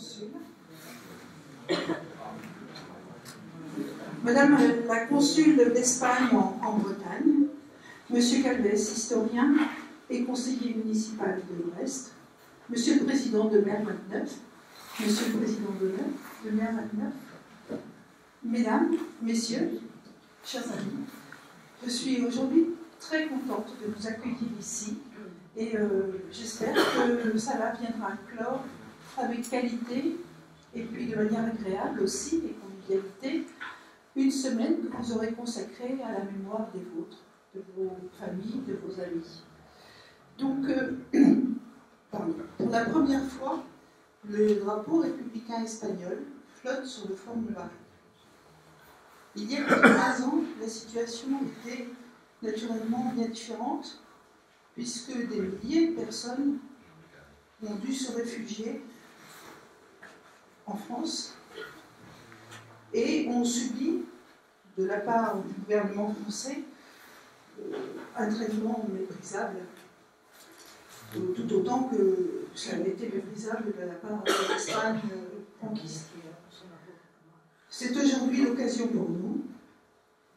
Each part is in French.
consul. Madame la consul d'Espagne en Bretagne, Monsieur Calvez, historien et conseiller municipal de Brest, Monsieur le Président de Mer 29, Monsieur le Président de Mer 29, Mesdames, Messieurs, chers amis, je suis aujourd'hui très contente de vous accueillir ici et j'espère que ça viendra clore avec qualité et puis de manière agréable aussi et convivialité une semaine que vous aurez consacrée à la mémoire des vôtres, de vos familles, de vos amis. Donc, pour la première fois, le drapeau républicain espagnol flotte sur le fond de Paris. Il y a plus de 15 ans, la situation était naturellement bien différente, puisque des milliers de personnes ont dû se réfugier en France et ont subi, de la part du gouvernement français, un traitement méprisable, tout autant que ça avait été méprisable de la part de l'Espagne franquiste. C'est aujourd'hui l'occasion pour nous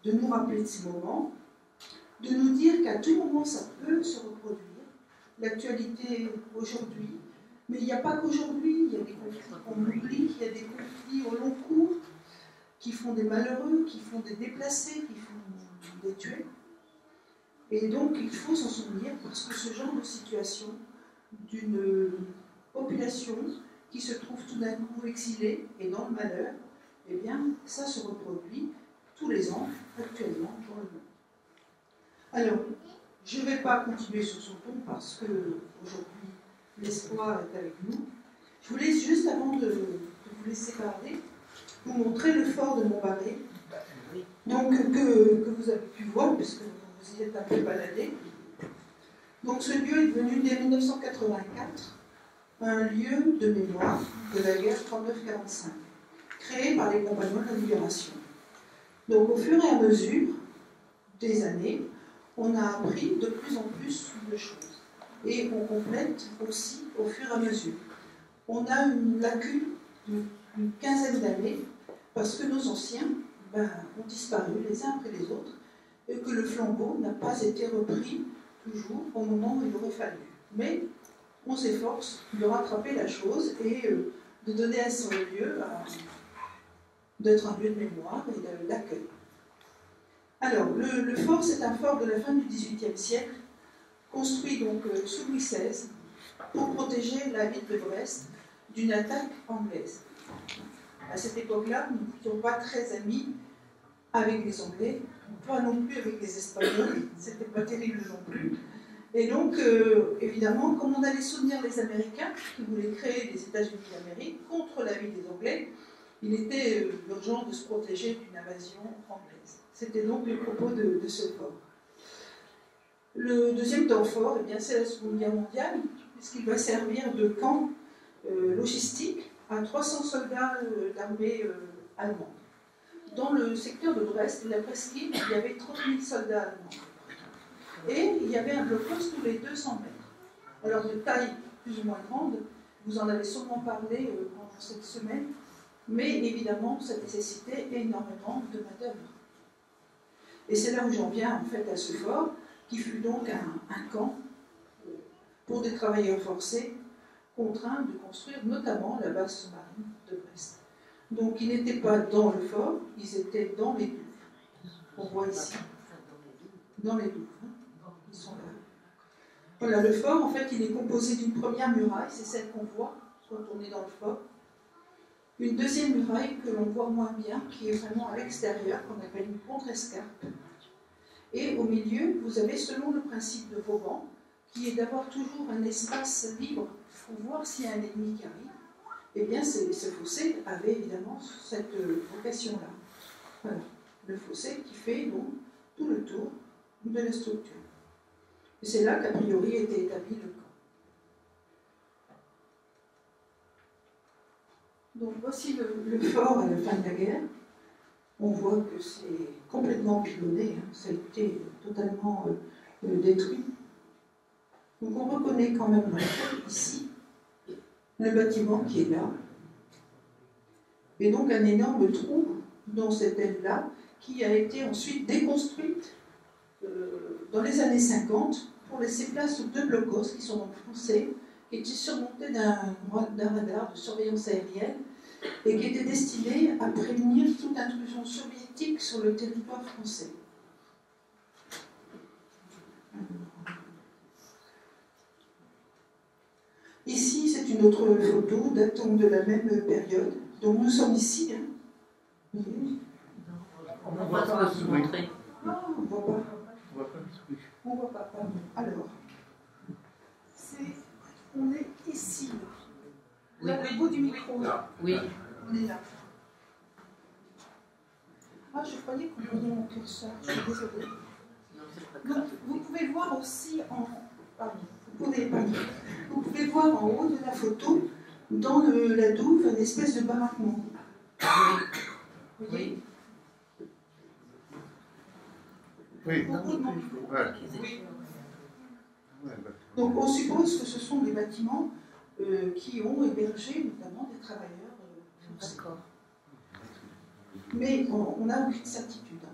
de nous rappeler de ces moments, de nous dire qu'à tout moment ça peut se reproduire, l'actualité aujourd'hui, mais il n'y a pas qu'aujourd'hui, il y a des conflits qu'on oublie, il y a des conflits au long cours qui font des malheureux, qui font des déplacés, qui font des tués. Et donc il faut s'en souvenir parce que ce genre de situation d'une population qui se trouve tout d'un coup exilée et dans le malheur, eh bien ça se reproduit tous les ans, actuellement, dans le monde. Alors, je ne vais pas continuer sur son ton parce que aujourd'hui l'espoir est avec nous. Je voulais juste, avant de vous laisser parler, vous montrer le fort de Montbarré, donc que vous avez pu voir, puisque vous y êtes un peu baladé. Donc ce lieu est devenu, dès 1984, un lieu de mémoire de la guerre 39-45, créé par les compagnons de la Libération. Donc au fur et à mesure des années, on a appris de plus en plus de choses. Et on complète aussi au fur et à mesure. On a une lacune d'une quinzaine d'années parce que nos anciens ont disparu les uns après les autres et que le flambeau n'a pas été repris toujours au moment où il aurait fallu. Mais on s'efforce de rattraper la chose et de donner à son lieu d'être un lieu de mémoire et d'accueil. Alors, le fort, c'est un fort de la fin du XVIIIe siècle, construit donc sous Louis XVI pour protéger la ville de Brest d'une attaque anglaise. À cette époque-là, nous n'étions pas très amis avec les Anglais, pas non plus avec les Espagnols, c'était pas terrible non plus. Et donc, évidemment, comme on allait soutenir les Américains qui voulaient créer les États-Unis d'Amérique contre l'avis des Anglais, il était urgent de se protéger d'une invasion anglaise. C'était donc le propos de ce fort. Le deuxième temps fort, eh bien, c'est la Seconde Guerre mondiale, puisqu'il va servir de camp logistique à 300 soldats d'armée allemande. Dans le secteur de Brest, la presqu'île, il y avait 30 000 soldats allemands. Et il y avait un blocpost tous les 200 mètres. Alors de taille plus ou moins grande, vous en avez sûrement parlé pendant cette semaine, mais évidemment, ça nécessitait énormément de main-d'œuvre. Et c'est là où j'en viens en fait à ce fort, qui fut donc un camp pour des travailleurs forcés, contraints de construire notamment la base sous-marine de Brest. Donc ils n'étaient pas dans le fort, ils étaient dans les douves. On voit ici, dans les douves. Ils sont là. Voilà, le fort, en fait, il est composé d'une première muraille, c'est celle qu'on voit quand on est dans le fort. Une deuxième muraille que l'on voit moins bien, qui est vraiment à l'extérieur, qu'on appelle une contre-escarpe. Et au milieu, vous avez, selon le principe de Vauban, qui est d'avoir toujours un espace libre pour voir s'il y a un ennemi qui arrive, eh bien, ce fossé avait évidemment cette vocation-là. Voilà, le fossé qui fait donc tout le tour de la structure. Et c'est là qu'a priori était établi le camp. Donc voici le fort à la fin de la guerre. On voit que c'est complètement pilonné, hein. Ça a été totalement détruit. Donc on reconnaît quand même ici le bâtiment qui est là, et donc un énorme trou dans cette aile-là, qui a été ensuite déconstruite dans les années 50 pour laisser place aux deux blocos qui sont donc français, qui étaient surmontés d'un radar de surveillance aérienne et qui étaient destinés à prévenir toute intrusion soviétique sur le territoire français. Ici, c'est une autre photo datant de la même période. Donc nous sommes ici. Hein. On ne voit pas ce montrer. Non, on ne voit pas. On ne voit pas, pardon. Alors, on est ici, là. Là, au bout du micro. Oui. On est là. Ah, je croyais qu'on voyait mon curseur. Je suis désolée. Donc, vous pouvez voir aussi pardon. Vous pouvez voir en haut de la photo, dans la douve, une espèce de baraquement. Vous voyez? Oui. Oui. Donc on suppose que ce sont des bâtiments qui ont hébergé notamment des travailleurs français. D'accord. Mais on n'a aucune certitude. Hein,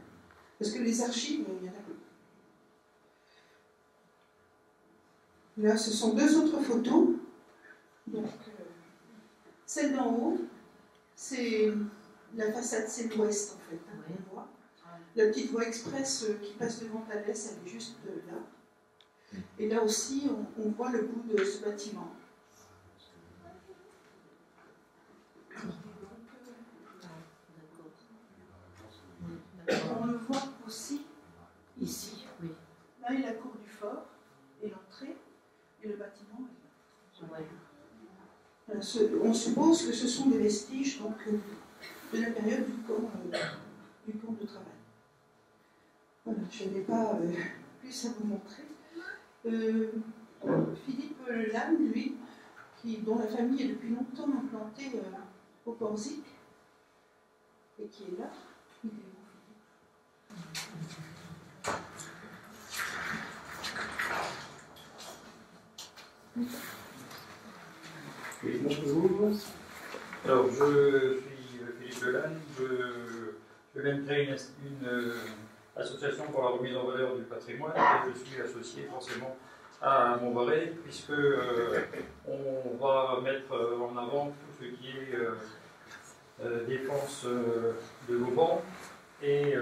parce que les archives, il y en a peu. Là, ce sont deux autres photos. Donc, celle d'en haut, c'est la façade Seine-Ouest, en fait. Hein, on voit. La petite voie express qui passe devant Thalès, elle est juste là. Et là aussi, on voit le bout de ce bâtiment. On le voit aussi ici. Oui. Là est la cour du fort et l'entrée. Et le bâtiment est là. Ouais. On suppose que ce sont des vestiges donc, de la période du camp de travail. Voilà, je n'ai pas plus à vous montrer. Philippe Lannes, lui, dont la famille est depuis longtemps implantée au Corsic, et qui est là. Il est où, Oui, bonjour. Alors, je suis Philippe Delanne. Je viens de créer une association pour la remise en valeur du patrimoine et je suis associé forcément à Montbarré puisque on va mettre en avant tout ce qui est défense de l'Auban et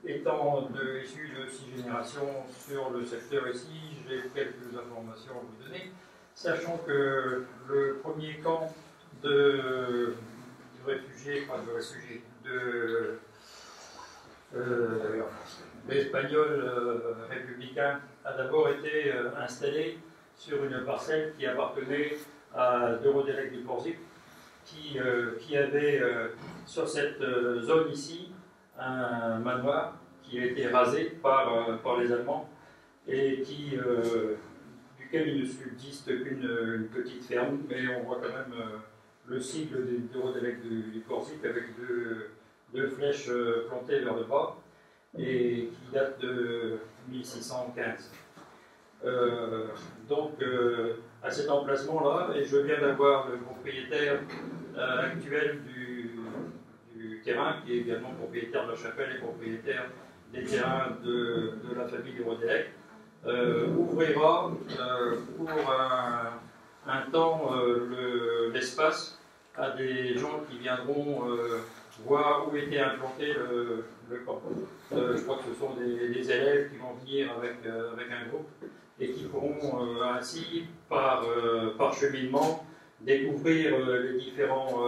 étant issu de 6 générations sur le secteur ici, j'ai quelques informations à vous donner. Sachant que le premier camp de l'Espagnol républicain a d'abord été installé sur une parcelle qui appartenait à d'Eurodelec du Corsic, qui avait sur cette zone ici un manoir qui a été rasé par les Allemands et duquel il ne subsiste qu'une petite ferme, mais on voit quand même le sigle d'Eurodelec du Corsic avec deux flèches plantées vers le bas et qui date de 1615. Donc à cet emplacement-là, et je viens d'avoir le propriétaire actuel du terrain, qui est également propriétaire de la chapelle et propriétaire des terrains de la famille d'Eurodelec, ouvrira pour un temps l'espace à des gens qui viendront voir où était implanté le camp. Je crois que ce sont des élèves qui vont venir avec un groupe et qui pourront ainsi, par cheminement, découvrir les différents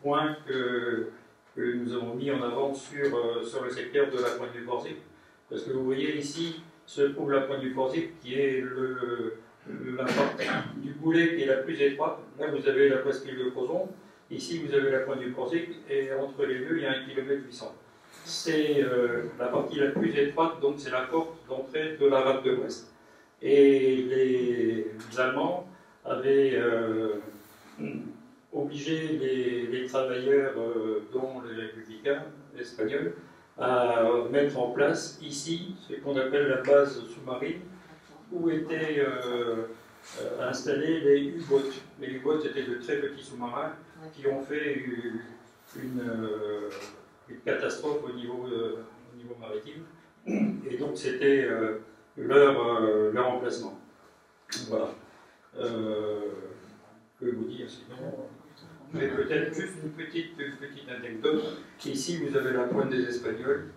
points que nous avons mis en avant sur le secteur de la Pointe du Corsic. Parce que vous voyez ici se trouve la Pointe du Corsic qui est la partie du boulet qui est la plus étroite. Là vous avez la presqu'île de Crozon, ici vous avez la Pointe du Corsic et entre les deux il y a 1,8 km. C'est la partie la plus étroite, donc c'est la porte d'entrée de la rade de l'Ouest. Et les Allemands avaient obligé les travailleurs, dont les républicains espagnols, à mettre en place ici ce qu'on appelle la base sous-marine, où étaient installé les U-boats. Les U-boats étaient de très petits sous-marins qui ont fait une catastrophe au niveau maritime. Et donc c'était leur emplacement. Voilà. Que vous dire sinon? Mais peut-être juste une petite anecdote. Ici, vous avez la pointe des Espagnols.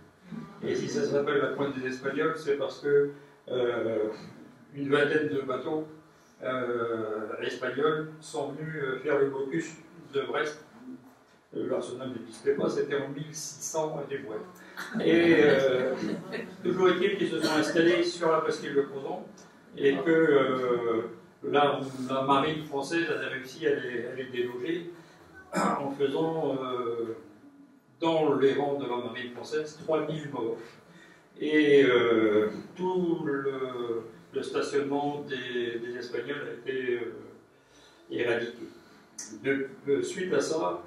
Et si ça s'appelle la pointe des Espagnols, c'est parce que une vingtaine de bateaux espagnols sont venus faire le blocus de Brest. L'arsenal n'existait pas, c'était en 1600 des boîtes. Et toujours est-il qu'ils se sont installés sur la presqu'île de Crozon et que la marine française avait réussi à les déloger en faisant dans les rangs de la marine française 3000 morts. Et tout le stationnement des Espagnols a été éradiqué. Suite à ça,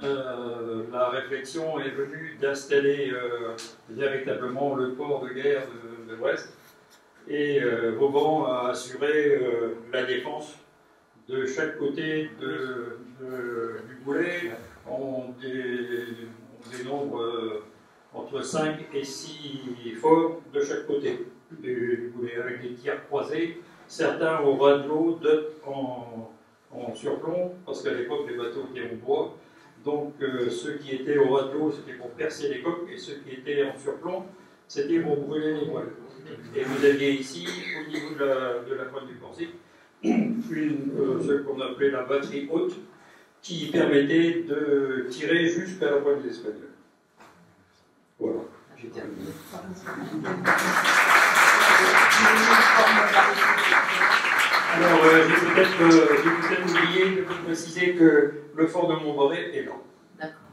la réflexion est venue d'installer véritablement le port de guerre de Brest, et Vauban a assuré la défense de chaque côté du boulet. On dénombre entre 5 et 6 forts de chaque côté du boulet, avec des tirs croisés, certains au ras de l'eau, d'autres en surplomb, parce qu'à l'époque les bateaux étaient en bois. Donc ceux qui étaient au ras de l'eau, c'était pour percer les coques, et ceux qui étaient en surplomb, c'était pour brûler les voiles. Et vous aviez ici, au niveau de la pointe du Corsic, ce qu'on appelait la batterie haute, qui permettait de tirer jusqu'à la pointe des Espagnols. Voilà, j'ai terminé. Alors, j'ai peut-être oublié de vous préciser que le fort de Montboré est lent. D'accord.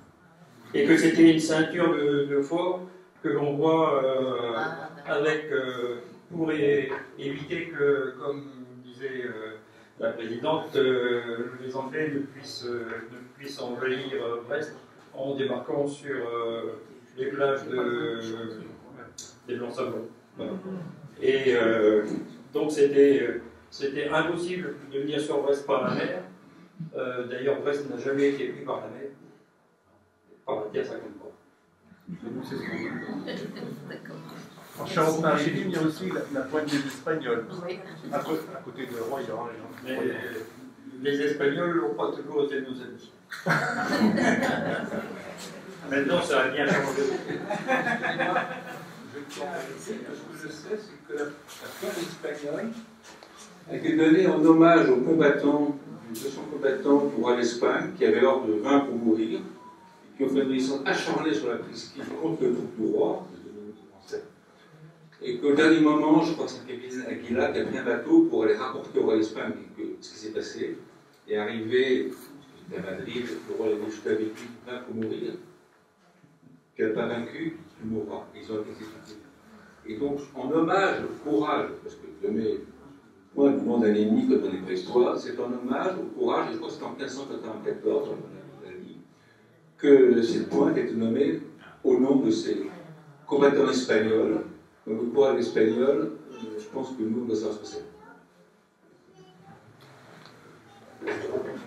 Et que c'était une ceinture de forts que l'on voit avec, pour éviter que, comme disait la présidente, les Anglais ne puissent envahir Brest en débarquant sur les plages des Blancs-Sablons. Voilà. Et donc c'était impossible de venir sur Brest par la mer. D'ailleurs, Brest n'a jamais été pris par la mer. Par la terre, ça compte pas. En Charente-Maritime, il y a aussi la pointe des Espagnols, à côté de Royan. Mais les Espagnols n'ont pas toujours été nos amis. Maintenant, ça a bien changé. Ce que je sais, c'est que la pointe espagnole a été donnée en hommage aux combattants, 200 combattants pour l'Espagne, qui avaient l'ordre de 20 pour mourir, et qui ont fait une résistance acharnée sur la presqu'île contre le troupes du roi, et qu'au dernier moment, je crois que c'est Kevin Aguila qui a pris un bateau pour aller rapporter au roi d'Espagne ce qui s'est passé, et arrivé à Madrid, le roi avait dit: je t'avais dit 20 pour mourir, tu n'as pas vaincu, tu mourras. Ils ont été exécutés. Et donc, en hommage au courage, parce que donner point du monde à l'ennemi quand on est préhistoire, c'est en hommage au courage, et je crois que c'est en 1594, que cette pointe a été nommée au nom de ces combattants espagnols. Donc, le courage espagnol, je pense que nous, on doit savoir ce que c'est.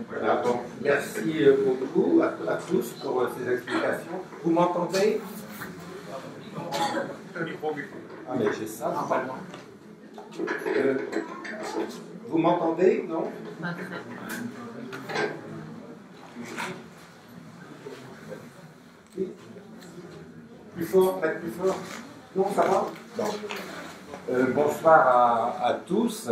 Voilà, donc merci beaucoup à tous pour ces explications. Vous m'entendez? Ah, mais j'ai ça normalement. Vous m'entendez, non? Plus fort, peut-être plus fort. Non, ça va? Non. Bonsoir à tous.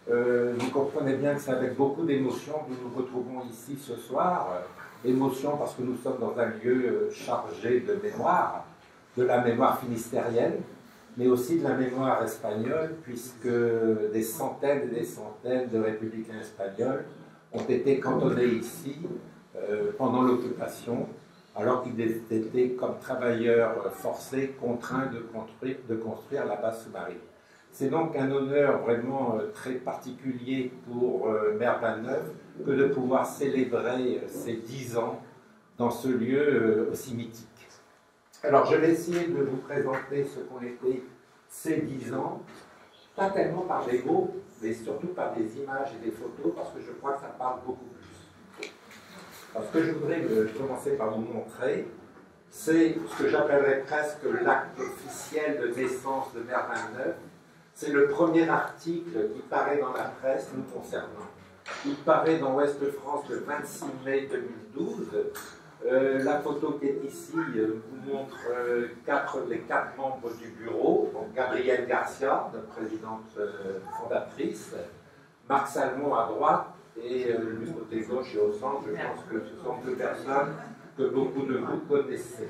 Vous comprenez bien que c'est avec beaucoup d'émotion que nous nous retrouvons ici ce soir. Émotion parce que nous sommes dans un lieu chargé de mémoire, de la mémoire finistérienne, mais aussi de la mémoire espagnole, puisque des centaines et des centaines de républicains espagnols ont été cantonnés ici pendant l'occupation, alors qu'ils étaient comme travailleurs forcés, contraints de construire la base sous-marine. C'est donc un honneur vraiment très particulier pour Merle-Valneuve que de pouvoir célébrer ces 10 ans dans ce lieu aussi mythique. Alors je vais essayer de vous présenter ce qu'ont été ces 10 ans, pas tellement par les mots, mais surtout par des images et des photos, parce que je crois que ça parle beaucoup plus. Alors, ce que je voudrais commencer par vous montrer, c'est ce que j'appellerais presque l'acte officiel de naissance de Mère 29. C'est le premier article qui paraît dans la presse nous concernant. Il paraît dans Ouest France le 26 mai 2012. La photo qui est ici vous montre les quatre membres du bureau. Donc Gabrielle Garcia, notre présidente fondatrice, Marc Salmon à droite et du côté gauche et au centre. Je pense que ce sont deux personnes que beaucoup de vous connaissez.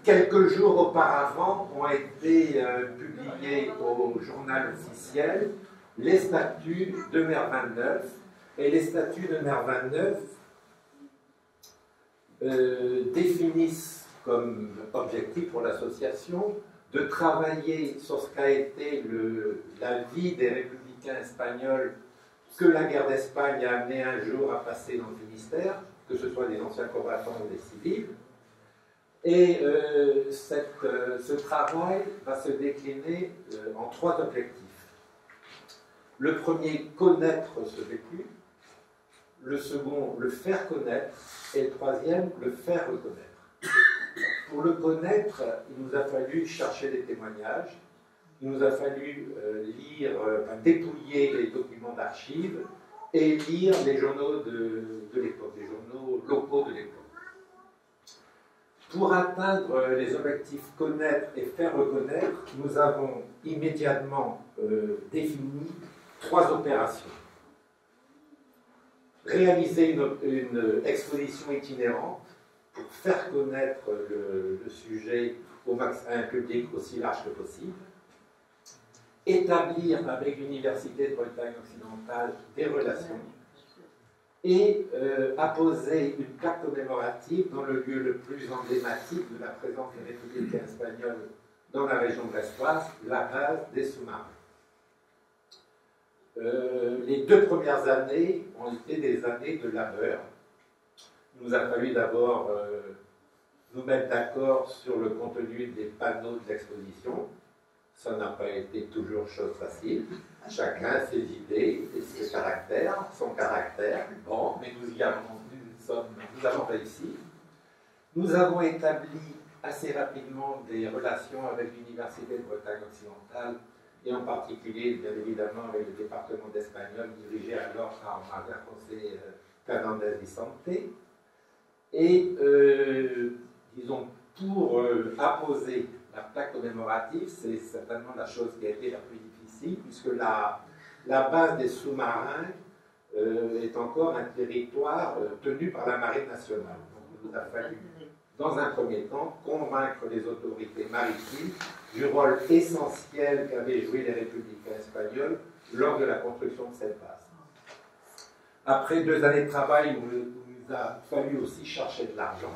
Quelques jours auparavant ont été publiés au journal officiel les statuts de Mère 29. Et les statuts de Mère 29 définissent comme objectif pour l'association de travailler sur ce qu'a été la vie des républicains espagnols que la guerre d'Espagne a amené un jour à passer dans le Finistère, que ce soit des anciens combattants ou des civils. Et ce travail va se décliner en trois objectifs. Le premier, connaître ce vécu. Le second, le faire connaître. Et le troisième, le faire reconnaître. Pour le connaître, il nous a fallu chercher des témoignages. Il nous a fallu dépouiller les documents d'archives et lire les journaux de l'époque, les journaux locaux de l'époque. Pour atteindre les objectifs connaître et faire reconnaître, nous avons immédiatement défini trois opérations. Réaliser une exposition itinérante pour faire connaître le sujet à un public aussi large que possible. Établir avec l'Université de Bretagne occidentale des relations et apposer une plaque commémorative dans le lieu le plus emblématique de la présence des républicains espagnols dans la région brestoise, la base des sous-marins. Les 2 premières années ont été des années de labeur. Il nous a fallu d'abord nous mettre d'accord sur le contenu des panneaux de l'exposition. Ça n'a pas été toujours chose facile. Chacun ses idées et ses caractères, son caractère. Bon, mais nous avons réussi. Nous avons établi assez rapidement des relations avec l'Université de Bretagne occidentale et en particulier, bien évidemment, avec le département d'espagnol dirigé alors par Maria José Fernández Vicente. Et, disons, pour apposer la plaque commémorative, c'est certainement la chose qui a été la plus difficile, puisque la base des sous-marins est encore un territoire tenu par la Marine nationale. Donc, il nous a fallu, dans un premier temps, convaincre les autorités maritimes du rôle essentiel qu'avaient joué les républicains espagnols lors de la construction de cette base. Après 2 années de travail où il nous a fallu aussi chercher de l'argent,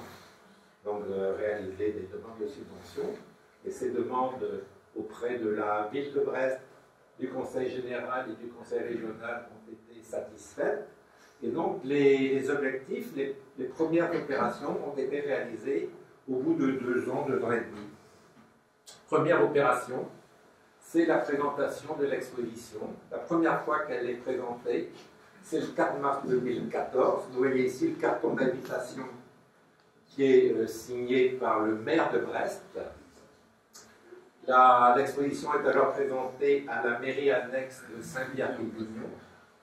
donc réaliser des demandes de subventions, et ces demandes auprès de la ville de Brest, du Conseil général et du Conseil régional ont été satisfaites. Et donc les objectifs, les premières opérations ont été réalisées au bout de 2 ans, 2 ans et demi. Première opération, c'est la présentation de l'exposition. La première fois qu'elle est présentée, c'est le 4 mars 2014. Vous voyez ici le carton d'invitation qui est signé par le maire de Brest. L'exposition est alors présentée à la mairie annexe de Saint-Pierre-et-Miquelon,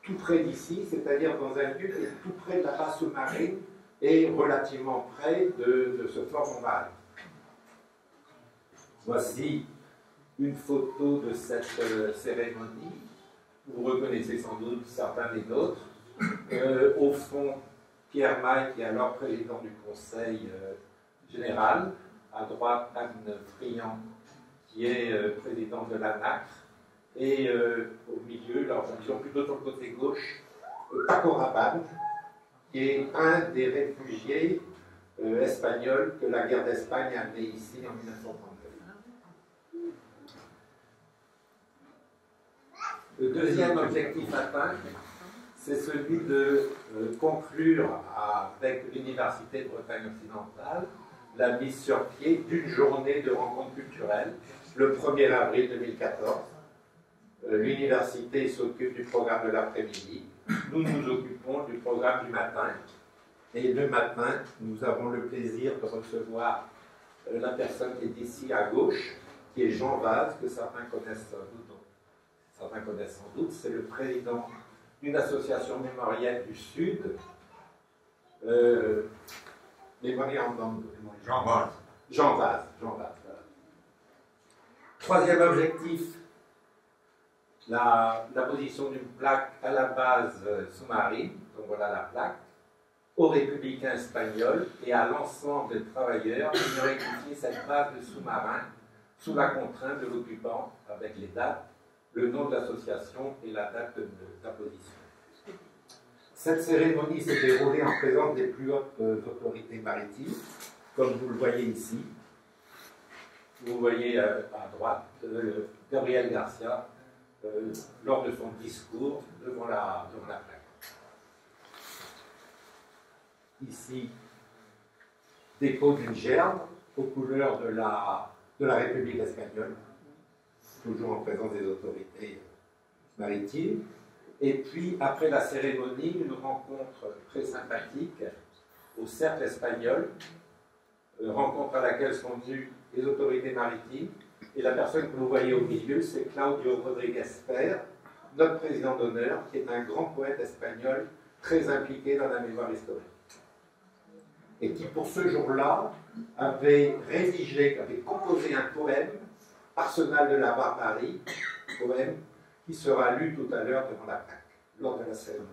tout près d'ici, c'est-à-dire dans un lieu qui est tout près de la base sous-marine et relativement près de ce fort Montmartre. Voici une photo de cette cérémonie. Vous reconnaissez sans doute certains des nôtres. Au fond, Pierre Maille, qui est alors président du Conseil général. À droite, Anne Friand, qui est président de l'ANAC. Et au milieu, alors disons plutôt sur le côté gauche, Paco Rabanne, qui est un des réfugiés espagnols que la guerre d'Espagne a amené ici en 1932. Le deuxième objectif atteint, c'est celui de conclure avec l'Université de Bretagne occidentale la mise sur pied d'une journée de rencontres culturelles le 1er avril 2014. L'université s'occupe du programme de l'après-midi. Nous nous occupons du programme du matin. Et le matin, nous avons le plaisir de recevoir la personne qui est ici à gauche, qui est Jean Vaz, que certains connaissent sans doute. C'est le président d'une association mémorielle du Sud. Jean Vaz. Voilà. Troisième objectif, la position d'une plaque à la base sous-marine, donc voilà la plaque, aux républicains espagnols et à l'ensemble des travailleurs qui auraient édifié cette base de sous-marins sous la contrainte de l'occupant avec les dates, le nom de l'association et la date d'apposition. Cette cérémonie s'est déroulée en présence des plus hautes autorités maritimes, comme vous le voyez ici. Vous voyez à droite Gabriel Garcia lors de son discours devant la plaque. Ici, dépôt d'une gerbe aux couleurs de la République espagnole, toujours en présence des autorités maritimes. Et puis, après la cérémonie, une rencontre très sympathique au Cercle espagnol, rencontre à laquelle sont venues les autorités maritimes. Et la personne que vous voyez au milieu, c'est Claudio Rodríguez Fer, notre président d'honneur, qui est un grand poète espagnol très impliqué dans la mémoire historique. Et qui, pour ce jour-là, avait composé un poème, Arsenal de la barbarie, poème qui sera lu tout à l'heure devant la plaque, lors de la cérémonie.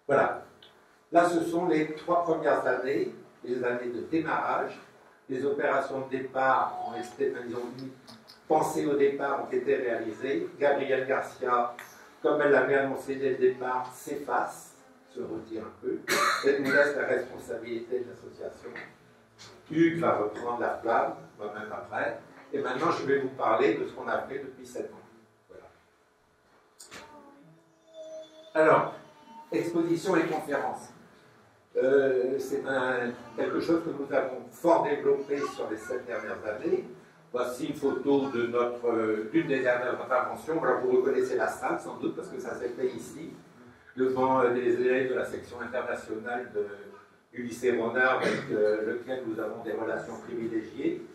Voilà. Là, ce sont les 3 premières années, les années de démarrage. Les opérations de départ ont été, pensées au départ, ont été réalisées. Gabriel Garcia, comme elle l'avait annoncé dès le départ, s'efface, se retire un peu, et nous laisse la responsabilité de l'association. Hugues va reprendre la flamme, moi-même après, et maintenant je vais vous parler de ce qu'on a fait depuis 7 ans. Voilà. Alors, exposition et conférences. C'est quelque chose que nous avons fort développé sur les 7 dernières années. Voici une photo d'une des dernières interventions. Alors vous reconnaissez la salle sans doute parce que ça s'est fait ici, devant les élèves de la section internationale du lycée Renard avec lequel nous avons des relations privilégiées.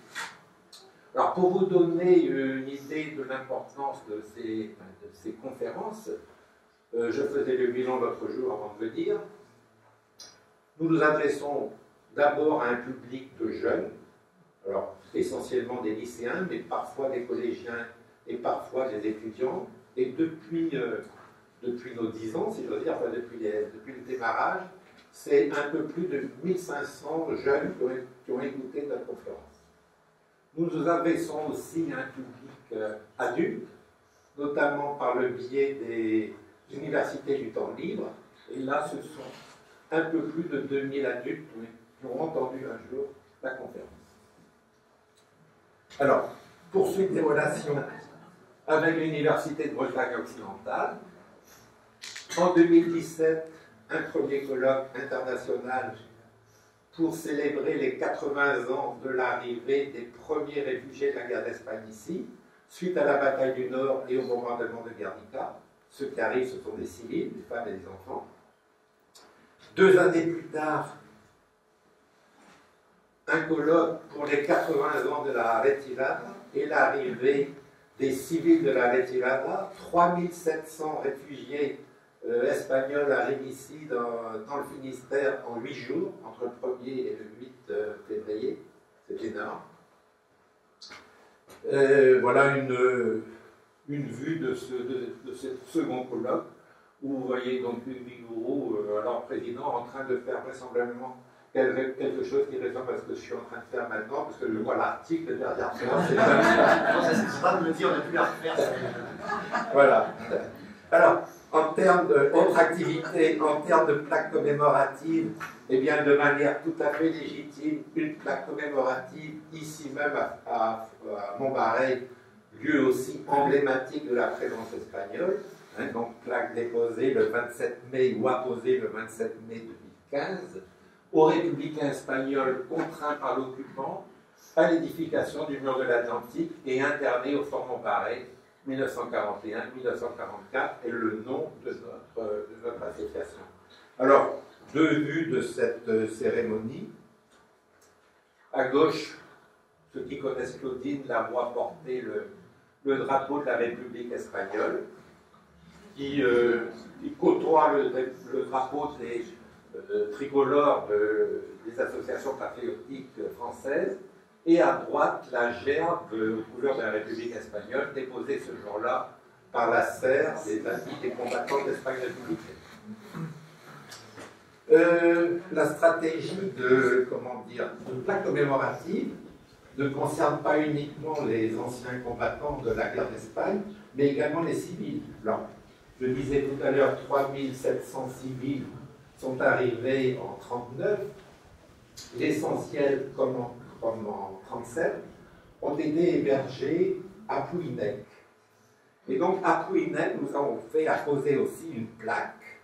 Alors pour vous donner une idée de l'importance de ces conférences, je faisais le bilan l'autre jour avant de venir. Nous nous adressons d'abord à un public de jeunes, alors essentiellement des lycéens, mais parfois des collégiens et parfois des étudiants. Et depuis nos 10 ans, si je veux dire, enfin depuis le démarrage, c'est un peu plus de 1500 jeunes qui ont écouté notre conférence. Nous nous adressons aussi à un public adulte, notamment par le biais des universités du temps libre. Et là, ce sont un peu plus de 2000 adultes qui ont entendu un jour la conférence. Alors, poursuite des relations avec l'Université de Bretagne occidentale. En 2017, un premier colloque international pour célébrer les 80 ans de l'arrivée des premiers réfugiés de la guerre d'Espagne ici, suite à la bataille du Nord et au bombardement de Guernica. Ceux qui arrivent, ce sont des civils, des femmes et des enfants. 2 années plus tard, un colloque pour les 80 ans de la Retirada et l'arrivée des civils de la Retirada. 3700 réfugiés espagnols arrivent ici dans le Finistère en 8 jours, entre le 1er et le 8 février. C'est énorme. Voilà une vue de ce second colloque, où vous voyez donc Hugues Gouraud, alors président, en train de faire vraisemblablement quelque chose qui ressemble à ce que je suis en train de faire maintenant, parce que je vois l'article derrière ça. C'est pas de me dire, on a pu la refaire. Voilà. Alors, en termes d'autres activités, en termes de plaques commémoratives, eh bien, de manière tout à fait légitime, une plaque commémorative, ici même à Montbarret, lieu aussi emblématique de la présence espagnole, hein, donc plaque déposée le 27 mai ou apposée le 27 mai 2015, aux républicains espagnols contraints par l'occupant à l'édification du mur de l'Atlantique et interné au Fort Montbarré, 1941-1944, est le nom de notre association. Alors, deux vues de cette cérémonie. À gauche, ceux qui connaissent Claudine la voient porter le drapeau de la République espagnole, qui côtoie le drapeau des tricolores des associations patriotiques françaises, et à droite, la gerbe aux couleurs de la République espagnole, déposée ce jour-là par la serre des amis des combattants d'Espagne républicaine. La stratégie de plaque commémorative ne concerne pas uniquement les anciens combattants de la guerre d'Espagne, mais également les civils. Alors, je disais tout à l'heure, 3700 civils sont arrivés en 1939. L'essentiel, comme en 1937, ont été hébergés à Pouilnec. Et donc, à Pouilnec, nous avons fait apposer aussi une plaque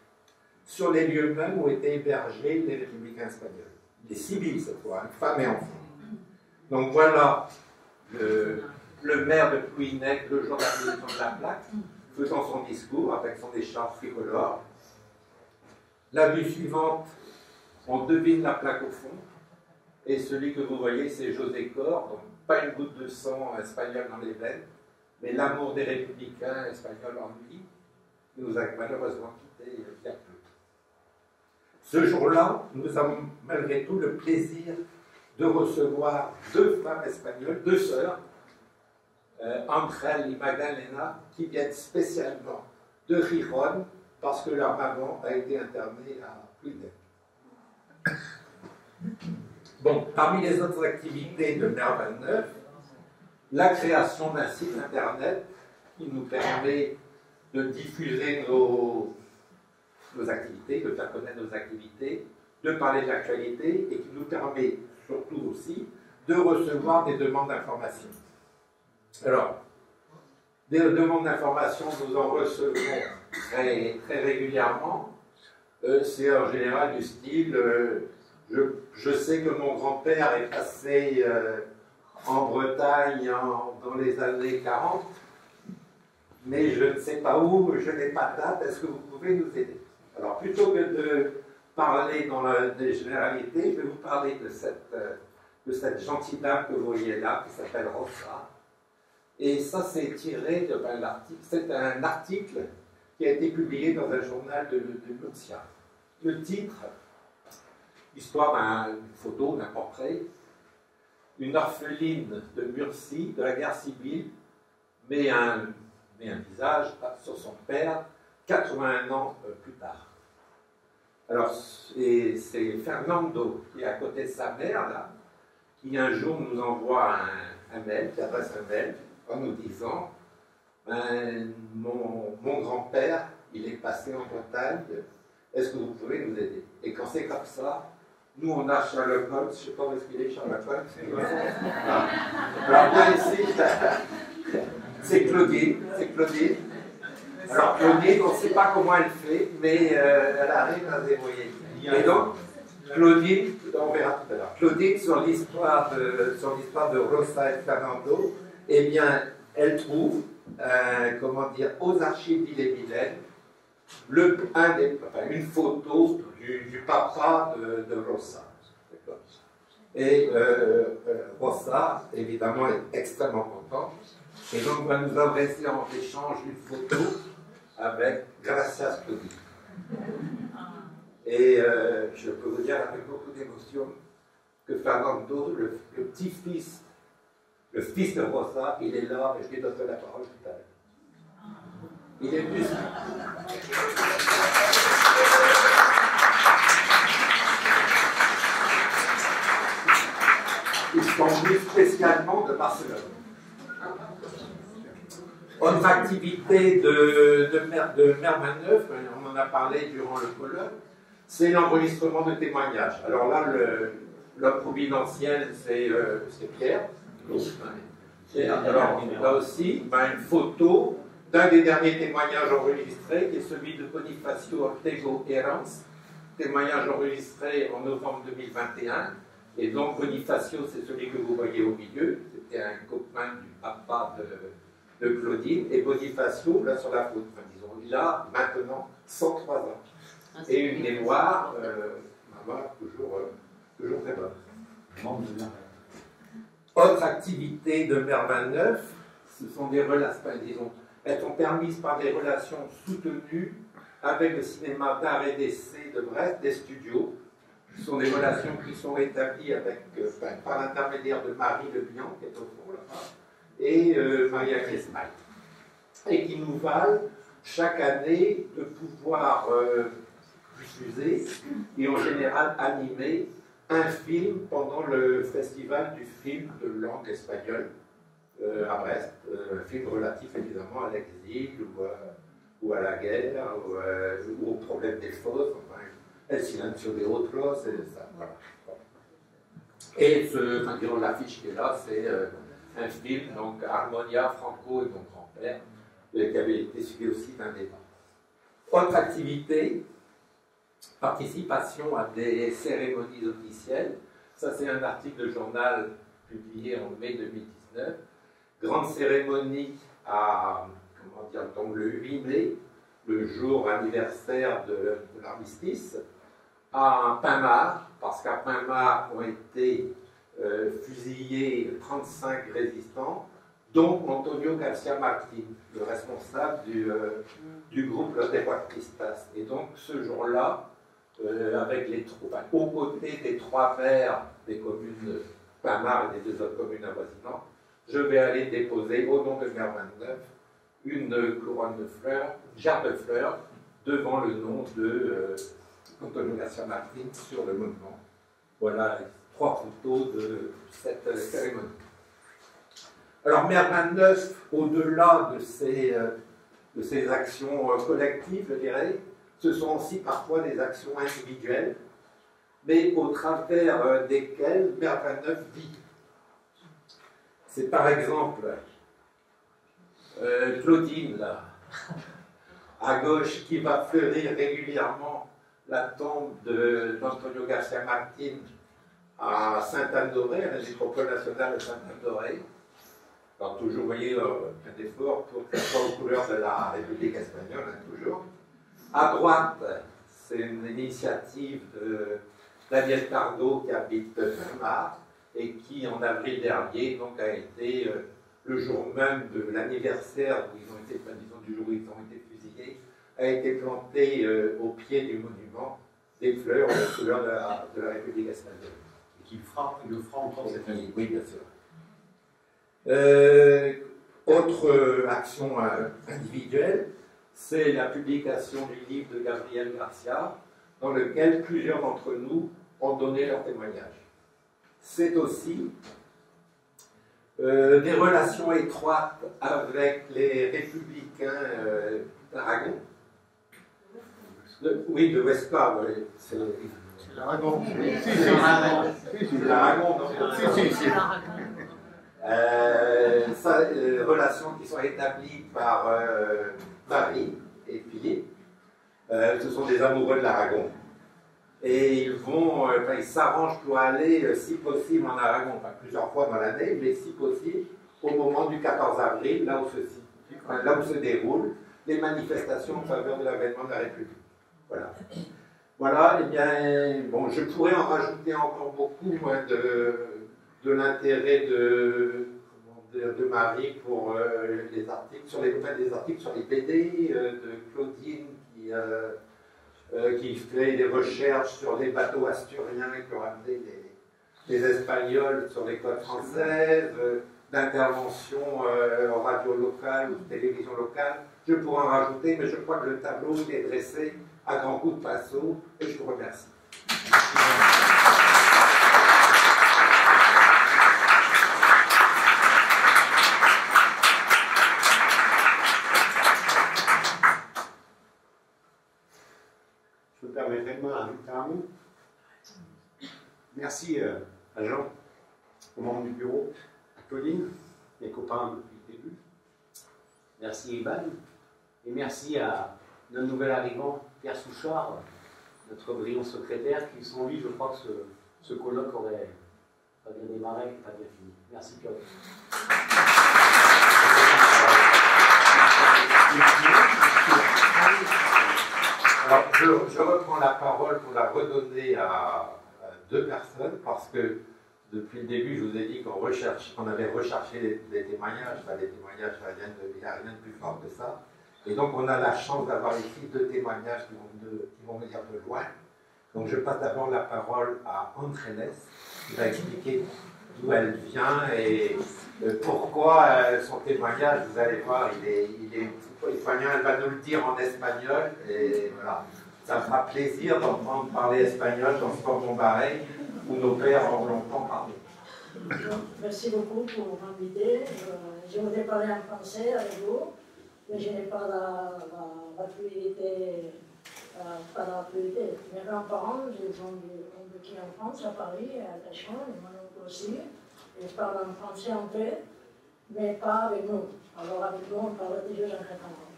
sur les lieux mêmes où étaient hébergés les républicains espagnols. Les civils, cette fois, femmes et enfants. Donc voilà le maire de Pouilnec, le jour de l'apposition de la plaque, faisant son discours avec son écharpe tricolore. La vue suivante, on devine la plaque au fond, et celui que vous voyez, c'est José Cor, donc pas une goutte de sang espagnol dans les veines, mais l'amour des républicains espagnols en lui, qui nous a malheureusement quittés il y a peu. Ce jour-là, nous avons malgré tout le plaisir de recevoir deux femmes espagnoles, deux sœurs, Angel et Magdalena, qui viennent spécialement de Gijón, parce que leur maman a été internée à Pouilnec. Bon, parmi les autres activités de Mer 29, la création d'un site internet qui nous permet de diffuser nos activités, de faire connaître nos activités, de parler de l'actualité et qui nous permet surtout aussi de recevoir des demandes d'information. Alors, des demandes d'information, nous en recevons très, très régulièrement. C'est en général du style je sais que mon grand-père est passé en Bretagne dans les années 40, mais je ne sais pas où, je n'ai pas de date, est-ce que vous pouvez nous aider? Alors, plutôt que de parler dans des généralités, je vais vous parler de cette gentille dame que vous voyez là, qui s'appelle Rosa. Et ça, c'est tiré d'un article. C'est un article qui a été publié dans un journal de Murcia. Le titre, histoire d'une photo, d'un portrait, une orpheline de Murcie, de la guerre civile, met un visage sur son père 81 ans plus tard. Alors, c'est Fernando qui est à côté de sa mère, là, qui un jour nous envoie un mail, qui adresse un mail, en nous disant mon grand-père, il est passé en Bretagne, est-ce que vous pouvez nous aider? Et quand c'est comme ça, nous on a Sherlock Holmes, je ne sais pas où est-ce qu'il est, Sherlock Holmes. Alors là ici, c'est Claudine. Alors Claudine, on ne sait pas comment elle fait, mais elle arrive à se débrouiller. Et donc, Claudine, on verra tout à l'heure. Claudine, sur l'histoire de Rosa et Fernando, eh bien, elle trouve, aux archives d'Ille-et-Vilaine, une photo du papa de Rosa. Et Rosa, évidemment, est extrêmement contente. Et donc, va nous adresser en échange une photo avec Gracias Claudine. Et je peux vous dire avec beaucoup d'émotion que Fernando, le petit-fils, le fils de Rosa, il est là, et je lui donnerai la parole tout à l'heure. Il est venu. Ils sont venus spécialement de Barcelone. Autre activité de Mer 29, on en a parlé durant le colloque, c'est l'enregistrement de témoignages. Alors là, l'homme providentiel, c'est Pierre. Alors, là aussi, une photo d'un des derniers témoignages enregistrés, qui est celui de Bonifacio Ortego Herranz, témoignage enregistré en novembre 2021. Et donc Bonifacio, c'est celui que vous voyez au milieu, c'était un copain du papa de Claudine, et Bonifacio, là sur la photo, enfin, disons, il a maintenant 103 ans. Et une mémoire, toujours très bonne. Autre activité de Mervan-Neuf, ce sont des relations, disons, elles sont permises par des relations soutenues avec le cinéma d'art et d'essai de Brest, des studios. Ce sont des relations qui sont établies avec, par l'intermédiaire de Marie Le Bihan, qui est au fond là-bas, et Maria Cresmail, et qui nous valent chaque année de pouvoir diffuser et en général animer un film pendant le festival du film de langue espagnole à Brest, un film relatif évidemment à l'exil ou à la guerre ou au problème des fosses, enfin, El Silencio de Otros, et ça, voilà. Et l'affiche qui est là, c'est un film, donc Harmonia, Franco et mon grand-père, qui avait été suivi aussi d'un débat. Autre activité, participation à des cérémonies officielles. Ça, c'est un article de journal publié en mai 2019. Grande cérémonie à, donc le 8 mai, le jour anniversaire de l'armistice, à Pinmar, parce qu'à Pinmar ont été fusillés 35 résistants, dont Antonio García Martín, le responsable du groupe Los Deportistas. Et donc ce jour-là, avec les troupes, aux côtés des 3 maires des communes Pinmar et des 2 autres communes avoisinantes, je vais aller déposer au nom de Mervan-Neuf une couronne de fleurs, une jarre de fleurs, devant le nom de Antonio García Martín sur le monument. Voilà 3 photos de cette cérémonie. Alors Mervan-Neuf, au-delà de ces actions collectives, je dirais, ce sont aussi parfois des actions individuelles, mais au travers desquelles Mervan-Neuf vit. C'est par exemple Claudine, là, à gauche, qui va fleurir régulièrement la tombe d'Antonio García Martín à Sainte-Anne-d'Auray, à la métropole nationale de Sainte-Anne-d'Auray. Alors toujours, vous voyez, un effort pour que ce soit aux couleurs de la République espagnole, hein, toujours. À droite, c'est une initiative de Daniel Pardo qui habite Pinmar et qui, en avril dernier, donc, a été, le jour même de l'anniversaire où ils ont été, disons, du jour où ils ont été fusillés, a été planté au pied du monument des fleurs aux couleurs de la République espagnole. Et qu'il le fera encore cette année. Oui, bien sûr. Autre action individuelle, c'est la publication du livre de Gabriel Garcia, dans lequel plusieurs d'entre nous ont donné leur témoignage. C'est aussi des relations étroites avec les républicains d'Aragon. Oui, de Huesca, oui. C'est l'Aragon. C'est l'Aragon, non? Si. Relations qui sont établies par Marie et Philippe. Ce sont des amoureux de l'Aragon. Et ils s'arrangent pour aller, si possible, en Aragon, enfin, plusieurs fois dans l'année, mais si possible, au moment du 14 avril, là où se déroulent les manifestations en faveur de l'avènement de la République. Voilà. Voilà, et bien, bon, je pourrais en rajouter encore beaucoup, moi, de l'intérêt de Marie pour les articles sur des articles sur les BD, de Claudine qui fait des recherches sur les bateaux asturiens qui ont ramené les Espagnols sur les côtes françaises, d'interventions radio locale ou télévision locale. Je pourrais en rajouter, mais je crois que le tableau est dressé à grands coups de pinceau, et je vous remercie. Je me permettrai de rajouter un mot. Merci à Jean, aux membres du bureau, à Claudine, mes copains depuis le début. Merci Iban, et merci à notre nouvel arrivant, Pierre Souchard, notre brillant secrétaire, qui sans lui, je crois que ce colloque aurait pas bien démarré, pas bien fini. Merci Claude. Alors, je reprends la parole pour la redonner à deux personnes parce que depuis le début, je vous ai dit qu'on avait recherché des témoignages. Enfin, les témoignages, il n'y a rien de plus fort que ça. Et donc, on a la chance d'avoir ici deux témoignages qui vont venir de loin. Donc, je passe d'abord la parole à Andrés, qui va expliquer d'où elle vient et pourquoi son témoignage, vous allez voir, il est poignant. Elle va nous le dire en espagnol. Et voilà, ça me fera plaisir d'entendre parler espagnol dans ce fort Montbarret où nos pères ont longtemps parlé. Merci beaucoup pour m'inviter. Je voudrais parler en français avec vous, mais je n'ai pas la fluidité. Mes grands-parents, ils ont vécu en France, à Paris, à Cachan, et mon oncle aussi. Ils parlent en français un peu, mais pas avec nous. Alors avec nous, on parle toujours en catalan.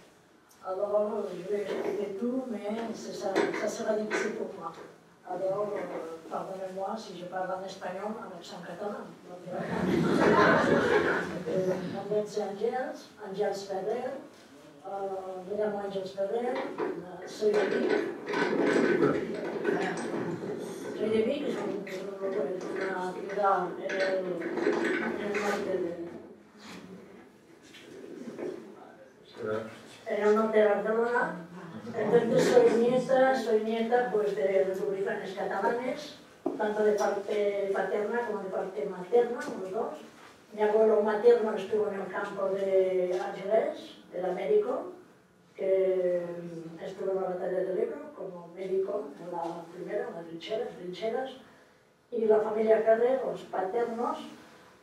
Alors je vais expliquer tout, mais ça sera difficile pour moi. Alors, pardonnez-moi si je parle en espagnol en accent catalan. Mon nom c'est Àngels Ferrer. Me llamo Àngels Ferrer, soy de Vic. Soy de Vic, es una ciudad en el norte de Barcelona. Entonces soy nieta pues, de republicanos catalanes, tanto de parte paterna como de parte materna, los dos. Mi abuelo materno estuvo en el campo de Ángeles, era médico, que estuvo en la batalla del Ebro como médico en la primera, en las trincheras. Y la familia Ferrer, los paternos,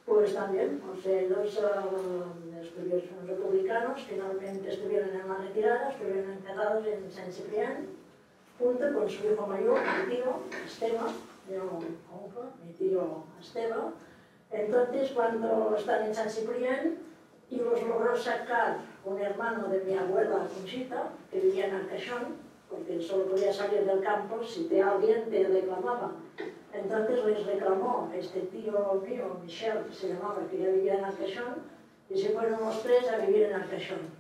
pues también, pues ellos estuvieron republicanos, finalmente estuvieron en la retirada, estuvieron enterrados en San Ciprián, junto con su hijo mayor, mi tío, Esteban, mi tío Esteban. Entonces, cuando están en San Ciprián, y los logró sacar un hermano de mi abuela Conchita, que vivía en Arcachón, porque solo podía salir del campo si alguien te reclamaba. Entonces les reclamó este tío mío, Michel, que se llamaba, que ya vivía en Arcachón, y se fueron los tres a vivir en Arcachón.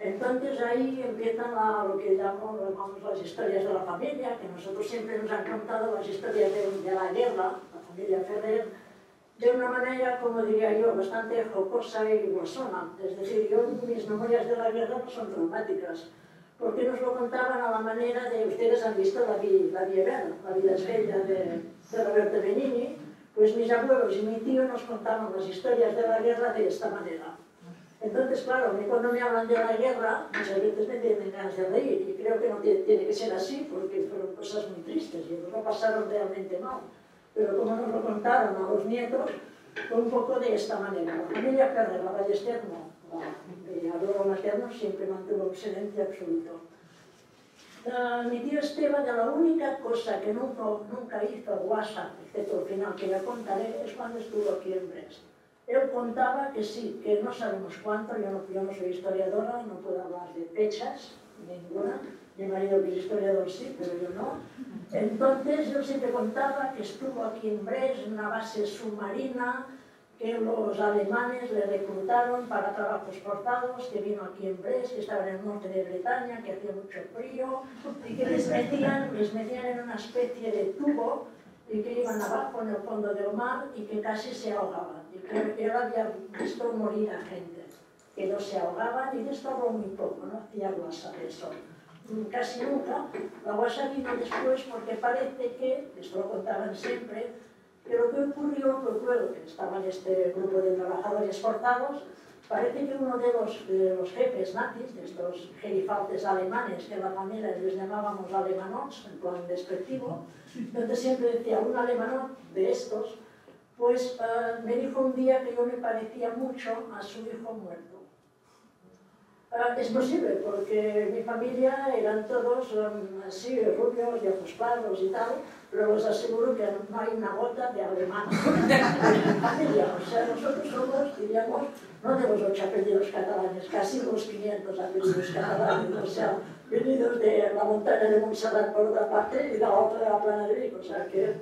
Entonces ahí empiezan lo que llamamos las historias de la familia, que nosotros siempre nos han contado las historias de la guerra, la familia Ferrer, de una manera, como diría yo, bastante jocosa y guasona. Es decir, mis memorias de la guerra no son traumáticas, porque nos lo contaban a la manera de, ustedes han visto la vida esbelta de Roberto Benigni, pues mis abuelos y mi tío nos contaban las historias de la guerra de esta manera. Entonces, claro, cuando me hablan de la guerra, muchas veces me tienen ganas de reír, y creo que no tiene que ser así, porque fueron cosas muy tristes y no pasaron realmente mal. Pero como nos lo contaron a los nietos, fue un poco de esta manera. La familia Ferrer, la Ballester, mi abuelo materno siempre mantuvo un silencio absoluto. Mi tío Esteban, de la única cosa que nunca hizo guasa, excepto el final que ya contaré, es cuando estuvo aquí en Brest. Él contaba que sí, que no sabemos cuánto, yo no soy historiadora, no puedo hablar de fechas, ninguna. Mi marido que es historiador sí, pero yo no. Entonces él siempre contaba que estuvo aquí en Brest, en una base submarina, que los alemanes le reclutaron para trabajos forzados, que vino aquí en Brest, que estaba en el norte de Bretaña, que hacía mucho frío, y que les metían en una especie de tubo y que iban abajo en el fondo del mar y que casi se ahogaban. Y creo que él había visto morir a gente, que no se ahogaban, y de esto habló muy poco, no hacía guasa de eso. Casi nunca. La guasa vino después porque parece que, esto lo contaban siempre, que lo que ocurrió, que estaba en este grupo de trabajadores forzados, parece que uno de los jefes nazis, de estos gerifaltes alemanes, que en la familia les llamábamos alemanots, en plan despectivo, donde siempre decía un alemanot de estos, pues me dijo un día que yo me parecía mucho a su hijo muerto. Es posible, porque mi familia eran todos así, rubios, de ojos claros y tal, pero os aseguro que no hay una gota de alemán en mi familia. O sea, nosotros somos, diríamos, no de los 8 apellidos catalanes, casi los 500 apellidos catalanes, o sea, venidos de la montaña de Montserrat por otra parte y de la otra de la plana de Vic, o sea que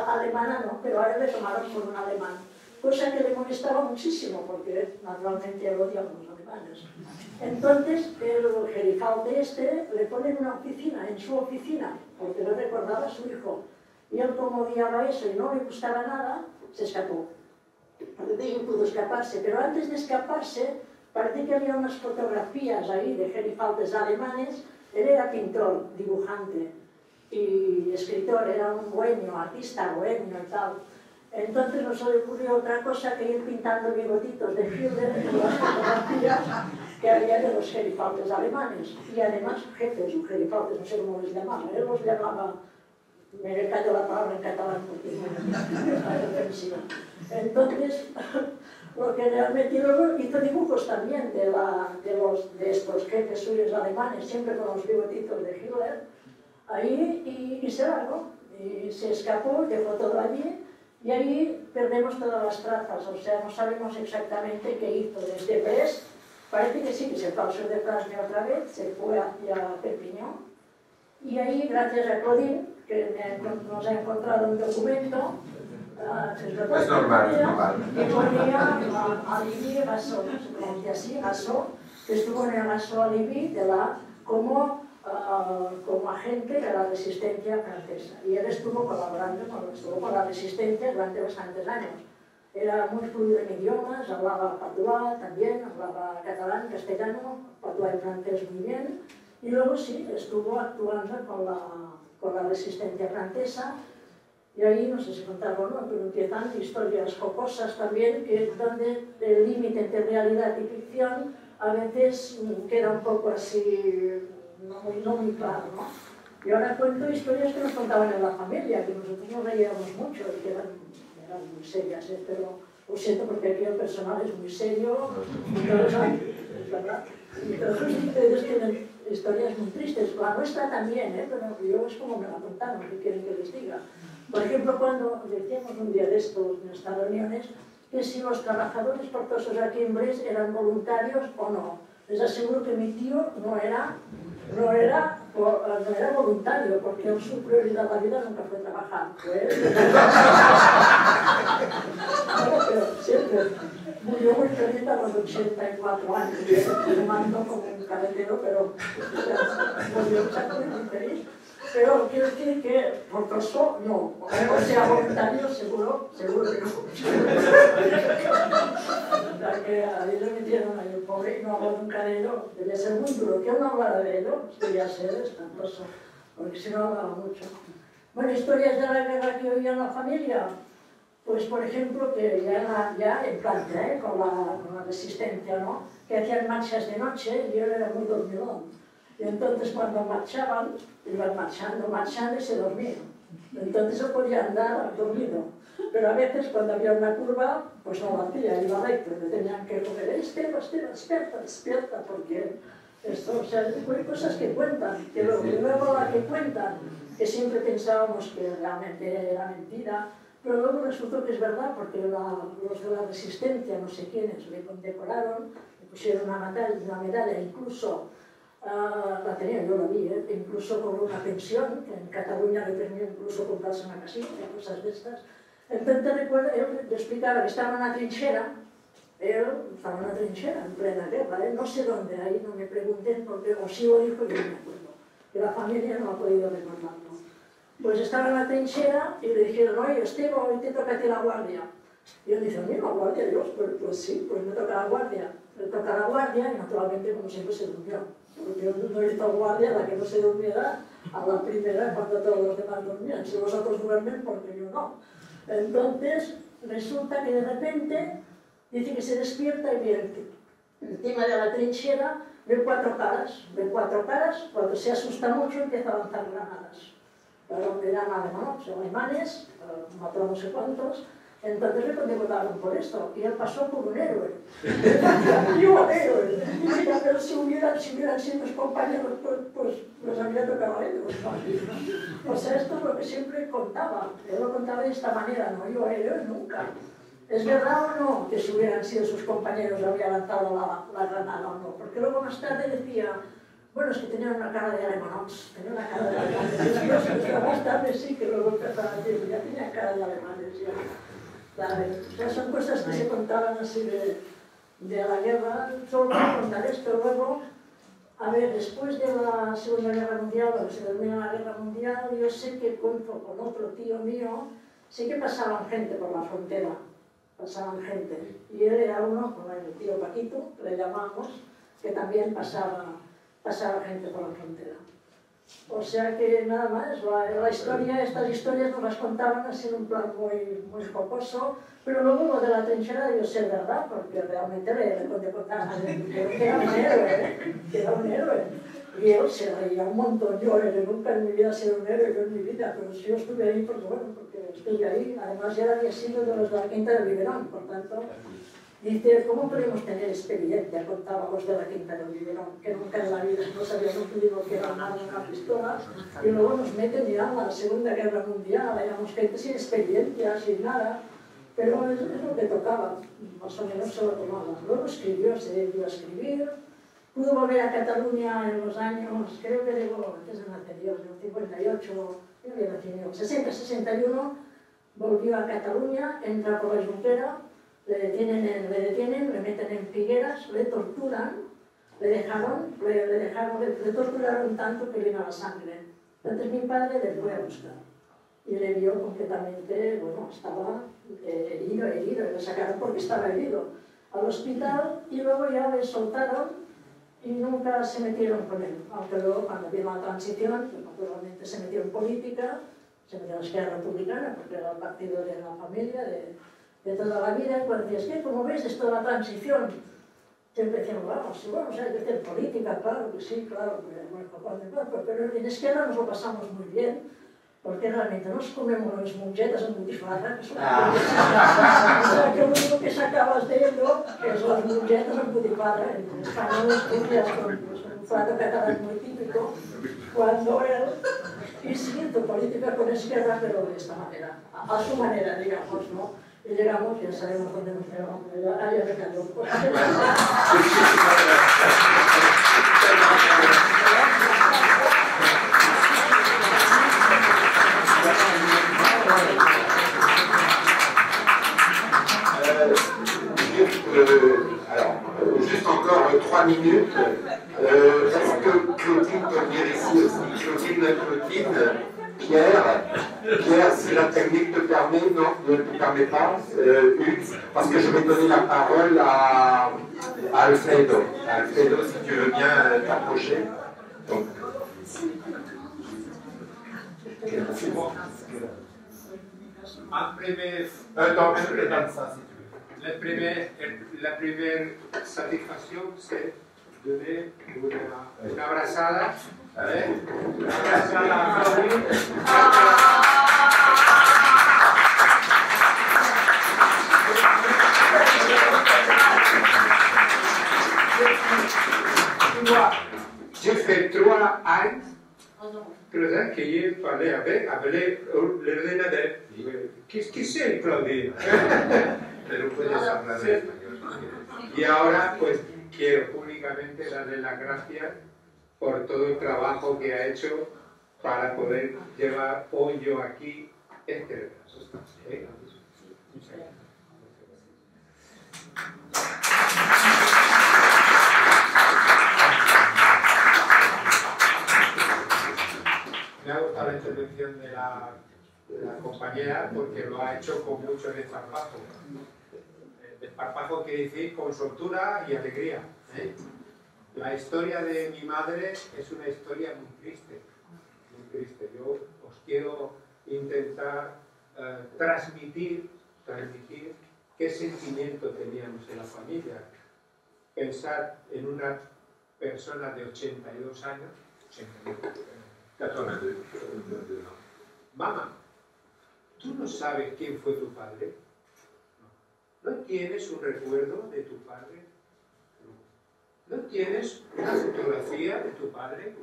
alemana no, pero a él le tomaron por un alemán. Cosa que le molestaba muchísimo, porque naturalmente él odiaba a los alemanes. Entonces, el gerifalde este le pone en una oficina, en su oficina, porque le recordaba a su hijo. Y él, como odiaba eso y no le gustaba nada, se escapó. Parece que pudo escaparse, pero antes de escaparse, parece que había unas fotografías ahí de gerifaldes alemanes. Él era pintor, dibujante y escritor, era un bohemio, artista bohemio y tal. Entonces no se le ocurrió otra cosa que ir pintando bigotitos de Hitler en las fotografías que había de los gerifaldes alemanes. Y además jefes o gerifaldes, no sé cómo les llamaba, él los llamaba, me cayó la palabra en catalán porque no es ofensiva. Entonces, lo que realmente luego hizo dibujos también de estos jefes suyos alemanes, siempre con los bigotitos de Hitler, ahí y se largó, y se escapó, dejó todo allí. Y ahí perdemos todas las trazas, o sea, no sabemos exactamente qué hizo. Desde Brest, parece que sí, que se fue al sur de Francia otra vez, se fue hacia Perpiñón. Y ahí, gracias a Claudine, que nos ha encontrado un documento, es normal, es normal. que ponía a Libby Gassot, se pronuncia así, Gassot, que estuvo en el Gassot Libby como agente de la resistencia francesa. Y él estuvo colaborando con la resistencia durante bastantes años. Era muy fluido en idiomas, hablaba patuá también, hablaba catalán, castellano, patuá y francés muy bien. Y luego sí, estuvo actuando con la resistencia francesa. Y ahí, no sé si contarlo o no, pero empiezan historias jocosas también, donde el límite entre realidad y ficción a veces queda un poco así, no muy claro, ¿no? Y ahora cuento historias que nos contaban en la familia, que nosotros nos reíamos mucho y que eran muy serias, pero lo siento porque aquí el personal es muy serio, y todos, es verdad, y todos ustedes tienen historias muy tristes. La nuestra también, pero yo es como me la contaron, ¿qué quieren que les diga? Por ejemplo, cuando decíamos un día de estos, en estas reuniones, que si los trabajadores forzosos aquí en Brest eran voluntarios o no. Les aseguro que mi tío no era voluntario, porque su prioridad de la vida nunca fue trabajar. Pero siempre murió muy feliz a los 84 años, fumando como un carretero, pero murió muy feliz. Pero quiero decir que forzoso no, o sea voluntario seguro que no. O sea que ahí le metieron ahí el pobre y no habló nunca de ello, debía ser muy duro, que él no hablara de ello, debía ser espantoso, porque si no hablaba mucho. Bueno, historias de la guerra que oía en la familia, pues por ejemplo que ya en Francia, con la resistencia, ¿no? Que hacían marchas de noche y él era muy dormilón. Y entonces cuando marchaban, iban marchando y se dormían. Entonces él podía andar dormido. Pero a veces cuando había una curva, pues no lo hacía, iba recto. Le tenían que coger, Esteban, despierta, porque esto, o sea, hay cosas que cuentan, que luego la que cuentan, que siempre pensábamos que realmente era mentira, pero luego resultó que es verdad, porque los de la resistencia, no sé quiénes, le condecoraron, le pusieron una medalla, incluso la tenía, yo la vi, incluso con una pensión, que en Cataluña le permitió incluso comprarse una casilla, cosas de estas. Entonces recuerdo, él le explicaba que estaba en una trinchera, en plena guerra, no sé dónde, ahí no me pregunten, porque o sí lo dijo, yo no me acuerdo, que la familia no ha podido recordarlo. Pues estaba en la trinchera y le dijeron, oye, Esteban, hoy te toca a ti la guardia. Y él dice, a mí la guardia, Dios, pues sí, pues me toca la guardia. Le toca la guardia y naturalmente, como siempre, se durmió. Porque yo no he visto guardia, la que no se durmiera, a la primera cuando todos los demás dormían. Si vosotros duermen, porque yo no. Entonces, resulta que de repente, dice que se despierta y ve encima de la trinchera, ve cuatro caras, cuando se asusta mucho empieza a lanzar granadas. Pero eran alemanes, mató a no sé cuántos. Entonces le condecoraron por esto, y él pasó por un héroe. Yo, héroe. Mira, pero si hubieran sido mis compañeros, pues les habría tocado a ellos. ¿No? O sea, esto es lo que siempre contaba. Él lo contaba de esta manera, no yo, héroe, nunca. ¿Es verdad o no que si hubieran sido sus compañeros habría lanzado la granada o no? Porque luego más tarde decía, Bueno, es que tenía una cara de alemanes, tenía una cara de alemanes. Más tarde sí que luego empezaba a decir, ya tenía cara de alemanes. O sea, son cosas que se contaban así de la guerra. Solo para contar esto luego. A ver, después de la Segunda Guerra Mundial, cuando se termina la Guerra Mundial, yo sé que con otro tío mío, sí que pasaban gente por la frontera, pasaban gente. Y él era uno, como el tío Paquito, que le llamábamos, que también pasaba gente por la frontera. O sea que nada más, la historia, estas historias nos las contaban así en un plan muy jocoso, pero luego lo de la trinchera debió ser verdad, porque realmente le contaban que era un héroe, y él se reía un montón. Yo nunca en mi vida he sido un héroe, yo en mi vida, pero si yo estuve ahí, porque bueno, porque estuve ahí, además ya había sido de los de la Quinta del Biberón, por tanto. Dice, ¿cómo podemos tener experiencia? Contábamos de la Quinta del Biberón, que nunca en la vida nos habíamos pedido que era una pistola, y luego nos meten ya a la Segunda Guerra Mundial, éramos gente sin experiencia, sin nada, pero es lo que tocaba, más o menos se lo tomaba. Luego escribió, se dio a escribir, pudo volver a Cataluña en los años, creo que llegó antes del anterior, en el 58, yo había nacido, 60, 61, volvió a Cataluña, entra por la Junquera, le detienen, le meten en Figueras, le torturan, le torturaron tanto que le iba la sangre. Entonces mi padre le fue a buscar y le vio completamente, bueno, estaba herido, le sacaron porque estaba herido al hospital y luego ya le soltaron y nunca se metieron con él, aunque luego cuando vino la transición, pues, naturalmente se metió en política, se metió en la Esquerra Republicana porque era el partido de la familia, de toda la vida, y cuando decías, ¿qué? ¿Cómo ves esto de la transición? Siempre decíamos, vamos, si vamos a hacer política, claro que sí, claro, pero en Esquerra nos lo pasamos muy bien, porque realmente nos comemos las monchetas en butifarra, que son o sea, que lo único que sacabas de ello es las monchetas en butifarra. En España nos comías con un plato catalán muy típico, cuando él hizo política con Esquerra, pero de esta manera, a su manera, digamos, ¿no? Y llegamos, ya sabemos dónde nos llevamos, ahí me cayó. Alors, juste encore 3 minutes. Est-ce que Claudine peut venir ici aussi? Claudine, Pierre, si la technique te permet, non, ne te permet pas, parce que je vais donner la parole à Alfredo. Alfredo, si tu veux bien t'approcher. Donc. La première satisfaction, c'est donner une abrazada. Una abrazada a Claudine. J'ai fait 3 ans que j'ai parlé avec l'ordinateur. Qu'est-ce que c'est, Claudine? Pero puedes hablar en español. Y ahora, pues, quiero públicamente darle las gracias por todo el trabajo que ha hecho para poder llevar hoy yo aquí este retraso. Me ha gustado la intervención de la compañera porque lo ha hecho con mucho desparpajo. Desparpajo quiere decir con soltura y alegría. La historia de mi madre es una historia muy triste. Yo os quiero intentar transmitir qué sentimiento teníamos en la familia. Pensar en una persona de 82 años, 82, mamá, ¿tú no sabes quién fue tu padre? ¿No tienes un recuerdo de tu padre? ¿No tienes una fotografía de tu padre?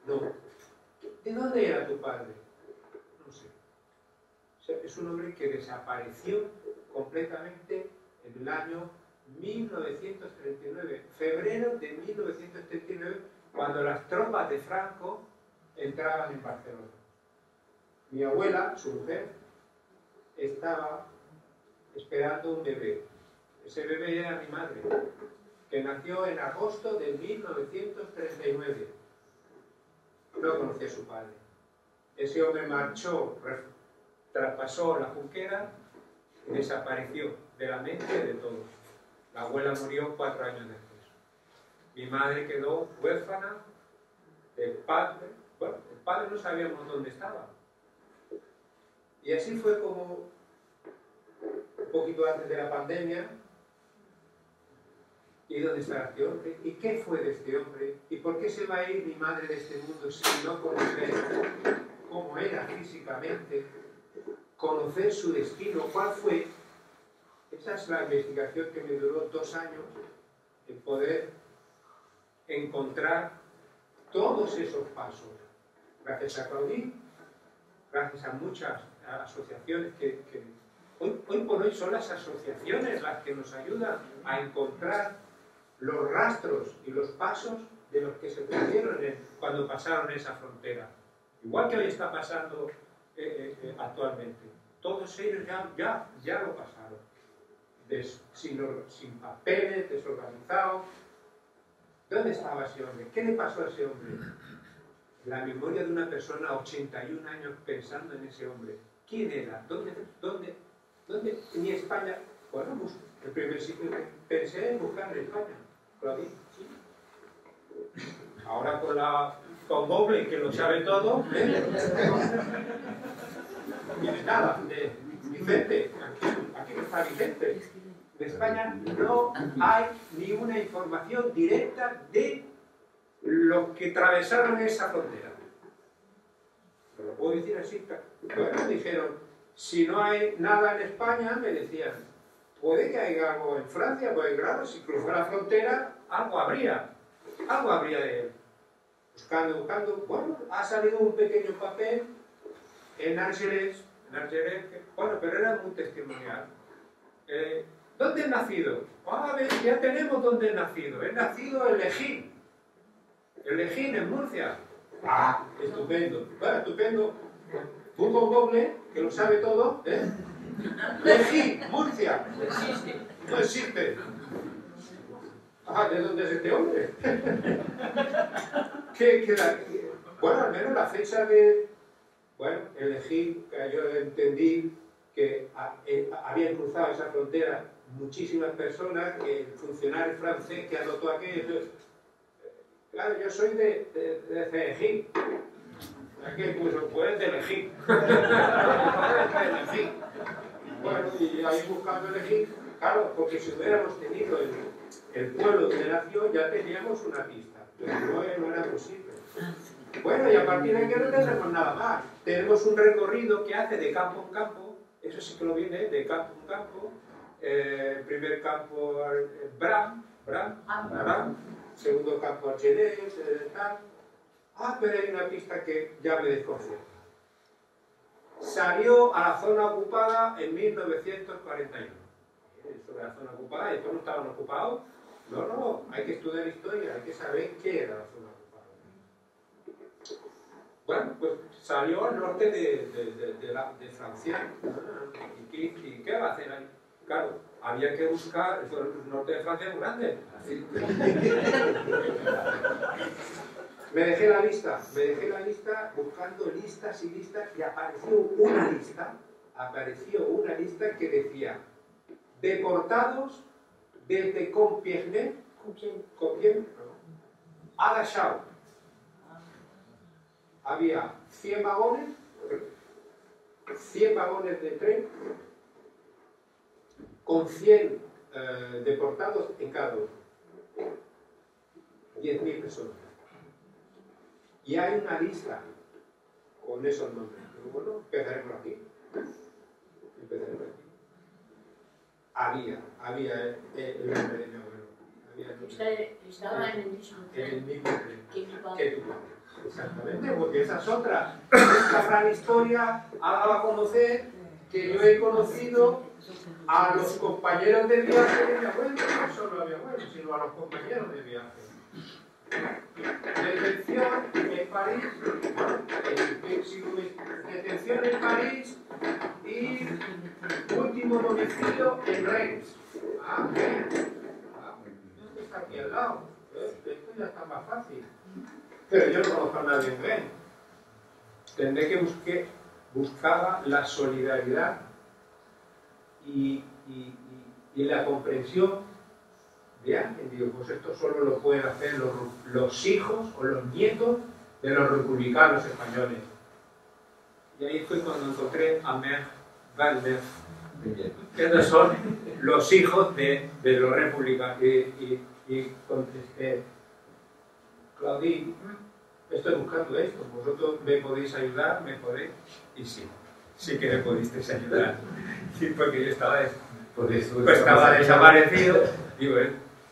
No. ¿De dónde era tu padre? No sé. O sea, es un hombre que desapareció completamente en el año 1939, febrero de 1939, cuando las tropas de Franco entraban en Barcelona. Mi abuela, su mujer, estaba esperando un bebé. Ese bebé era mi madre, que nació en agosto de 1939. No conocía a su padre. Ese hombre marchó, traspasó la Junquera y desapareció de la mente de todos. La abuela murió 4 años después. Mi madre quedó huérfana del padre. Bueno, el padre no sabíamos dónde estaba. Y así fue como, un poquito antes de la pandemia, ¿y dónde está este hombre? ¿Y qué fue de este hombre? ¿Y por qué se va a ir mi madre de este mundo si no conocer cómo era físicamente, conocer su destino? ¿Cuál fue? Esa es la investigación que me duró 2 años, el poder encontrar todos esos pasos. Gracias a Claudí, gracias a muchas asociaciones que hoy por hoy son las asociaciones las que nos ayudan a encontrar los rastros y los pasos de los que se pusieron cuando pasaron esa frontera. Igual que hoy está pasando actualmente. Todos ellos ya lo pasaron. Sin papeles, desorganizados. ¿Dónde estaba ese hombre? ¿Qué le pasó a ese hombre? La memoria de una persona, 81 años pensando en ese hombre. ¿Quién era? ¿Dónde? Ni España. Bueno, pues, el primer sitio que pensé en buscar en España. Claudí, sí. Ahora con Google, que lo sabe todo, tiene nada de Vicente. Aquí no está Vicente. De España no hay ni una información directa de los que atravesaron esa frontera. Lo puedo decir así. Bueno, dijeron, si no hay nada en España, me decían, puede que haya algo en Francia, pues claro, si cruzó la frontera, algo habría de él. Buscando, bueno, ha salido un pequeño papel en Ángeles, bueno, pero era muy testimonial. ¿Dónde he nacido? A ver, ya tenemos dónde he nacido. He nacido en Lejín. En Lejín, en Murcia. Ah, estupendo. Bueno, estupendo. Tú con Google, que lo sabe todo, ¿eh? Lejín, Murcia. No existe. Ah, ¿de dónde es este hombre? Bueno, al menos la fecha de... Bueno, en Lejín, yo entendí que habían cruzado esa frontera muchísimas personas, que el funcionario francés que anotó aquello. Claro, yo soy de Lejín. Aquí puso, pues de Lejín. Bueno, y ahí buscando Lejín, claro, porque si hubiéramos tenido el pueblo donde nació, ya teníamos una pista, pero no era posible. Bueno, y a partir de aquí no tenemos nada más. Tenemos un recorrido que hace de campo en campo, eso sí que lo viene, de campo en campo. Primer campo, Bram, segundo campo, Argelès, tal. Pero hay una pista que ya me desconcierta. Salió a la zona ocupada en 1941. Eso de la zona ocupada, y después no estaban ocupados. No, hay que estudiar historia, hay que saber qué era la zona ocupada. Bueno, pues salió al norte de Francia. ¿Y qué va a hacer ahí? Claro, había que buscar, el norte de Francia es muy grande. Así. Me dejé la lista buscando listas y listas, y apareció una lista que decía deportados desde Compiègne a Dachau. Había 100 vagones de tren con 100 deportados en cada uno. 10.000 personas. Y hay una lista con esos nombres. Pero bueno, empezaré por aquí. Había el nombre de mi abuelo. Estaba en el mismo tren que mi padre. Exactamente, porque esa es otra. Esta gran historia ha dado a conocer que yo he conocido a los compañeros de viaje de mi abuelo, no solo a mi abuelo, sino a los compañeros de viaje. Detención en París, detención en París y último domicilio en Rennes. Ah, Rennes. Esto está aquí al lado. Esto ya está más fácil. Pero yo no conozco a nadie en Rennes. Tendré que buscaba la solidaridad y la comprensión de alguien. Digo, pues esto solo lo pueden hacer los hijos o los nietos de los republicanos españoles. Y ahí fue cuando encontré a Mer Valder, que no son los hijos de los republicanos. Y contesté, Claudine, estoy buscando esto, vosotros me podéis ayudar, me podéis. Y sí que me pudisteis ayudar. Sí, porque yo estaba, estaba desaparecido. Digo,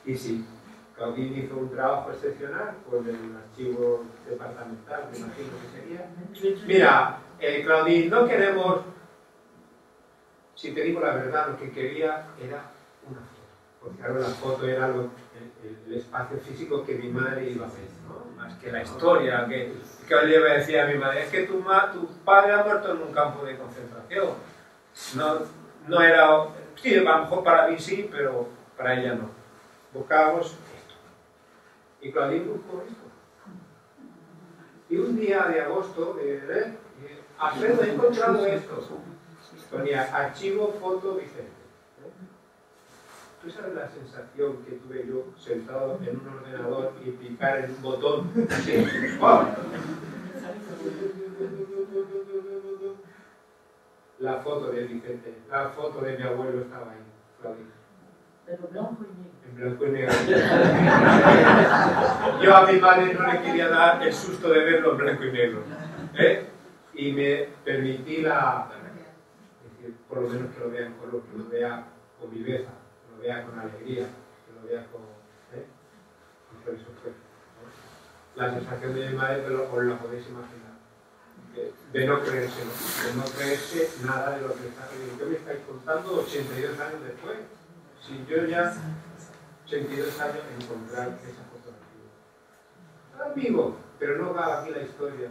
y sí, Claudine hizo un trabajo excepcional con el archivo departamental, me imagino que sería. Mira, Claudine, no queremos, si te digo la verdad, lo que quería era una foto. Porque ahora la foto era el espacio físico que mi madre iba a hacer, ¿no? Más que la historia, que yo le iba a decir a mi madre, es que tu padre ha muerto en un campo de concentración. No era, sí, a lo mejor para mí sí, pero para ella no. Buscábamos esto. Y Claudine buscó esto. Y un día de agosto, Alfredo, he encontrado esto. Ponía archivo foto Vicente. ¿Tú sabes la sensación que tuve yo sentado en un ordenador y picar en un botón? ¿Sí? ¡Oh! La foto de Vicente, la foto de mi abuelo estaba ahí, Claudine. Pero blanco y negro. En blanco y negro. Yo a mi madre no le quería dar el susto de verlo en blanco y negro. Y me permití decir, por lo menos que lo vea en color, que lo vea con viveza, que lo vea con alegría, que lo vea con... Y por eso fue. La sensación de mi madre, os la podéis imaginar. De no creerse nada de lo que está viviendo. ¿Qué me estáis contando 82 años después? Si yo ya 82 años encontrar esa fotografía. Amigo, pero no va aquí la historia.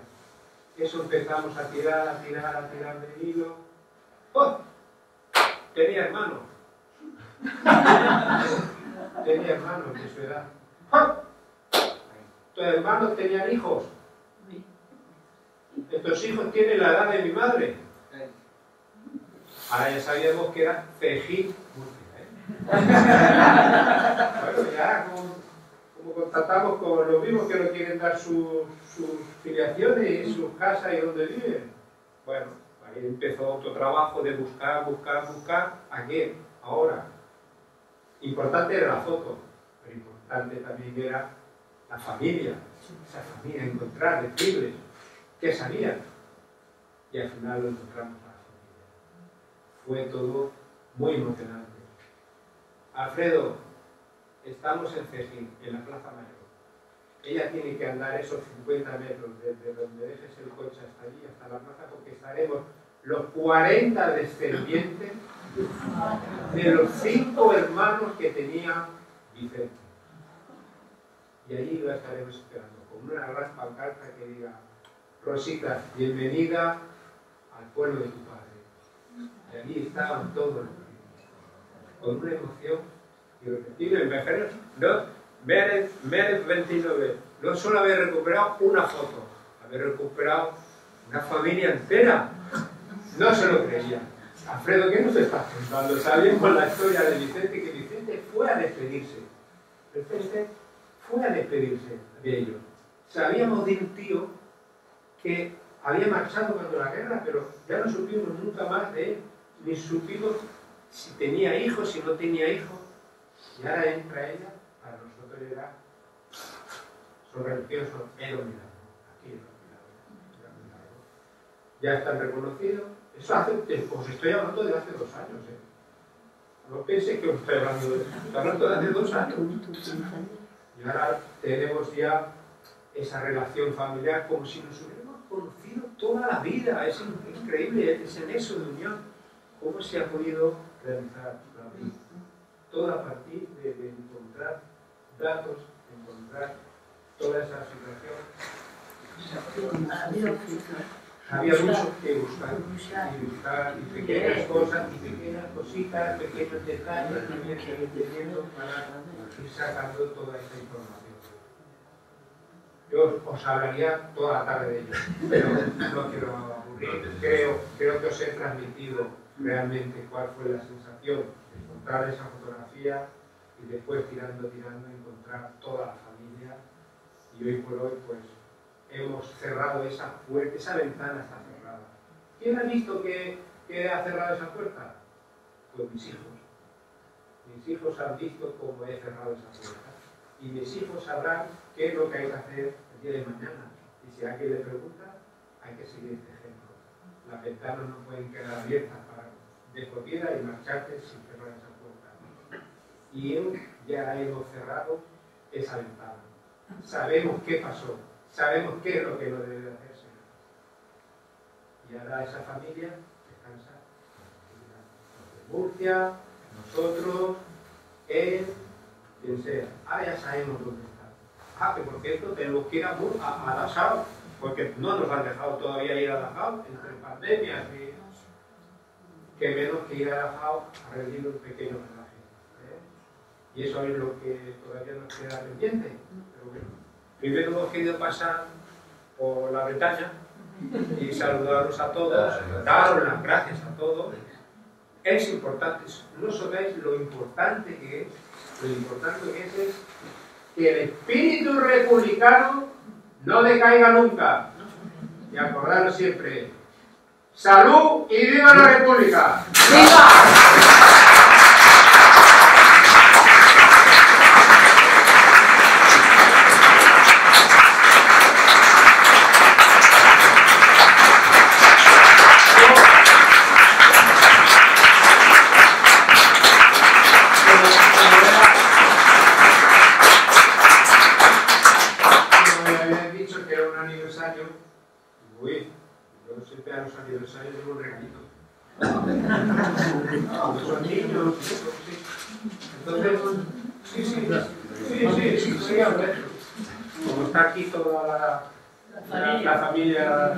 Eso empezamos a tirar del hilo. ¡Oh! Tenía hermanos. Tenía hermanos de su edad. ¡Oh! Tus hermanos tenían hijos. Estos hijos tienen la edad de mi madre. Ahora ya sabíamos que era Fejí. Bueno, ya como constatamos con los mismos que no quieren dar sus filiaciones y sus casas y dónde viven. Bueno, ahí empezó otro trabajo de buscar. ¿A qué? Ahora. Importante era la foto, pero importante también era la familia. Esa familia, encontrar, decirles qué sabían. Y al final lo encontramos a la familia. Fue todo muy emocionante. Alfredo, estamos en Cejín, en la Plaza Mayor. Ella tiene que andar esos 50 metros desde donde dejes el coche hasta allí, hasta la plaza, porque estaremos los 40 descendientes de los 5 hermanos que tenía Vicente. Y allí la estaremos esperando, con una gran pancarta que diga: Rosita, bienvenida al pueblo de tu padre. Y allí estaban todos, con una emoción irrepetible. No, Mérez 29, no solo haber recuperado una foto, haber recuperado una familia entera. No se lo creía. Alfredo, ¿qué nos estás contando? Sabíamos la historia de Vicente, que Vicente fue a despedirse. Vicente fue a despedirse de ellos. Sabíamos de un tío que había marchado cuando la guerra, pero ya no supimos nunca más de él, ni supimos si tenía hijos, si no tenía hijos. Y ahora entra ella, para nosotros era, son religiosos, era un milagro. Aquí era un milagro. Ya están reconocidos. Eso os estoy hablando de hace 2 años. No pensé que os estoy hablando de eso. Estoy hablando de hace 2 años. Y ahora tenemos ya esa relación familiar como si nos hubiéramos conocido toda la vida. Es increíble ese nexo de unión. ¿Cómo se ha podido realizar la vida? Todo a partir de encontrar datos, encontrar toda esa situación, había mucho que buscar, y pequeñas cosas, y pequeñas cositas, pequeños detalles que había que ir teniendo para ir sacando toda esta información. Yo os hablaría toda la tarde de ello, pero no quiero aburrir. Creo que os he transmitido realmente cuál fue la sensación de encontrar esa fotografía y después tirando, encontrar toda la familia. Y hoy por hoy, pues, hemos cerrado esa puerta, esa ventana está cerrada. ¿Quién ha visto que ha cerrado esa puerta? Pues mis hijos. Mis hijos han visto cómo he cerrado esa puerta. Y mis hijos sabrán qué es lo que hay que hacer el día de mañana. Y si alguien le pregunta, hay que seguir este ejemplo. Las ventanas no pueden quedar abiertas de por vida y marcharte sin cerrar esa puerta. Y ya hemos cerrado esa ventana. Sabemos qué pasó. Sabemos qué es lo que no debe hacerse. Y ahora esa familia descansa. Murcia, nosotros, él, quien sea. Ahora ya sabemos dónde está. Que por cierto tenemos que ir a Dachau, porque no nos han dejado todavía ir a Dachau, entre pandemias y que menos que ir a Dachau a rendir un pequeño homenaje. Y eso es lo que todavía nos queda pendiente. Pero bueno. Primero hemos querido pasar por la Bretaña y saludaros a todos, daros las gracias a todos. Es importante, no sabéis lo importante que es, que el espíritu republicano no decaiga nunca. Y acordaros siempre, ¡salud y viva la República! ¡Viva! Son niños, entonces, sí, como está aquí toda la familia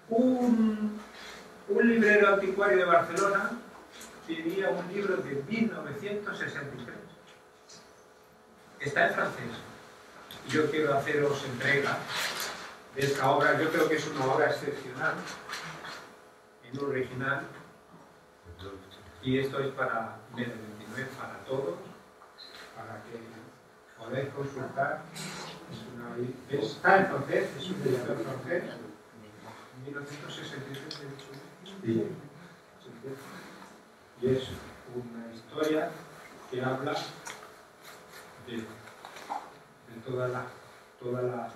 un librero anticuario de Barcelona tenía un libro de 1963, está en francés, y yo quiero haceros entrega de esta obra. Yo creo que es una obra excepcional, en original, y esto es para del 29, para todos, para que podáis consultar. Está en francés, es un editor francés, 1963, y es una historia que habla de todas las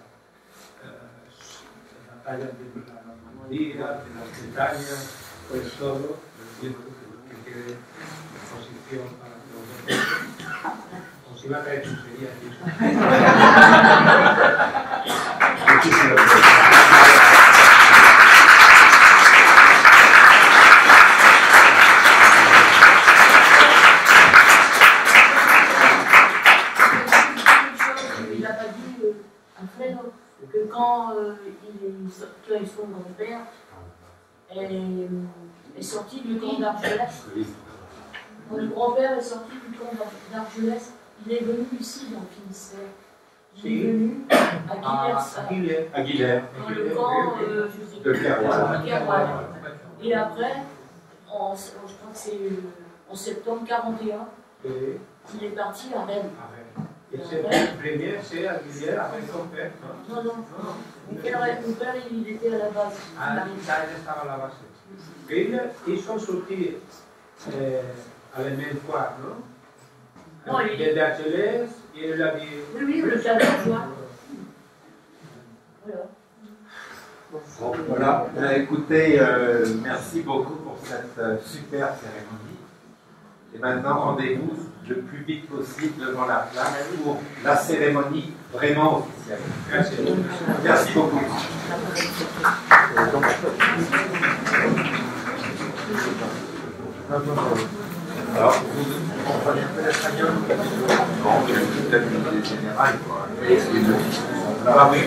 batallas de la Normandía, de las Bretañas, pues todo, que quede en posición para todos. Os iba a traer chucherías y eso. Muchísimas gracias. Que quand son grand-père est sorti du camp d'Argelès, quand le grand-père est sorti du camp d'Argelès, il est venu ici dans le Finistère. Il est venu à Guilherme, dans le camp de Keroual. Et après, je crois que c'est en septembre 1941, il est parti à Rennes. El premier, c'est à Guilherme avec ton père, non? Non. Mon père, il était à la base. Ah, ça, il estava à la base. Guilherme, ils sont sortis à la même fois, non? Non, il est d'Argelès, il a dit... Oui, le cadeau, tu vois. Voilà. Écoutez, merci beaucoup pour cette super cérémonie. Et maintenant, rendez-vous le plus vite possible devant la place pour la cérémonie vraiment officielle. Merci. Merci beaucoup. Alors, comprenez un peu l'espagnol? Non, peut-être une idée générale, quoi. Ah oui,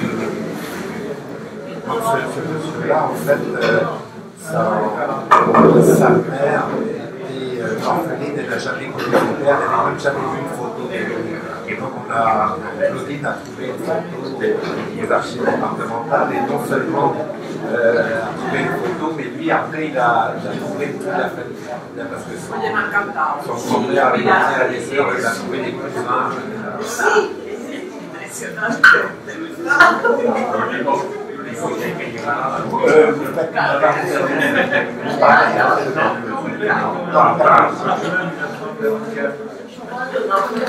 donc ce monsieur-là, en fait, sa mère était orpheline, elle n'a jamais connu son père, elle n'a même jamais vu une photo de lui. Et donc Claudine a trouvé une photo aux archives départementales, et non seulement a trouvé une photo, mais lui après il a trouvé toute la famille. Parce que son grand-père avait été à des sœurs, il a trouvé des cousins.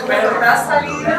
Pero está salida.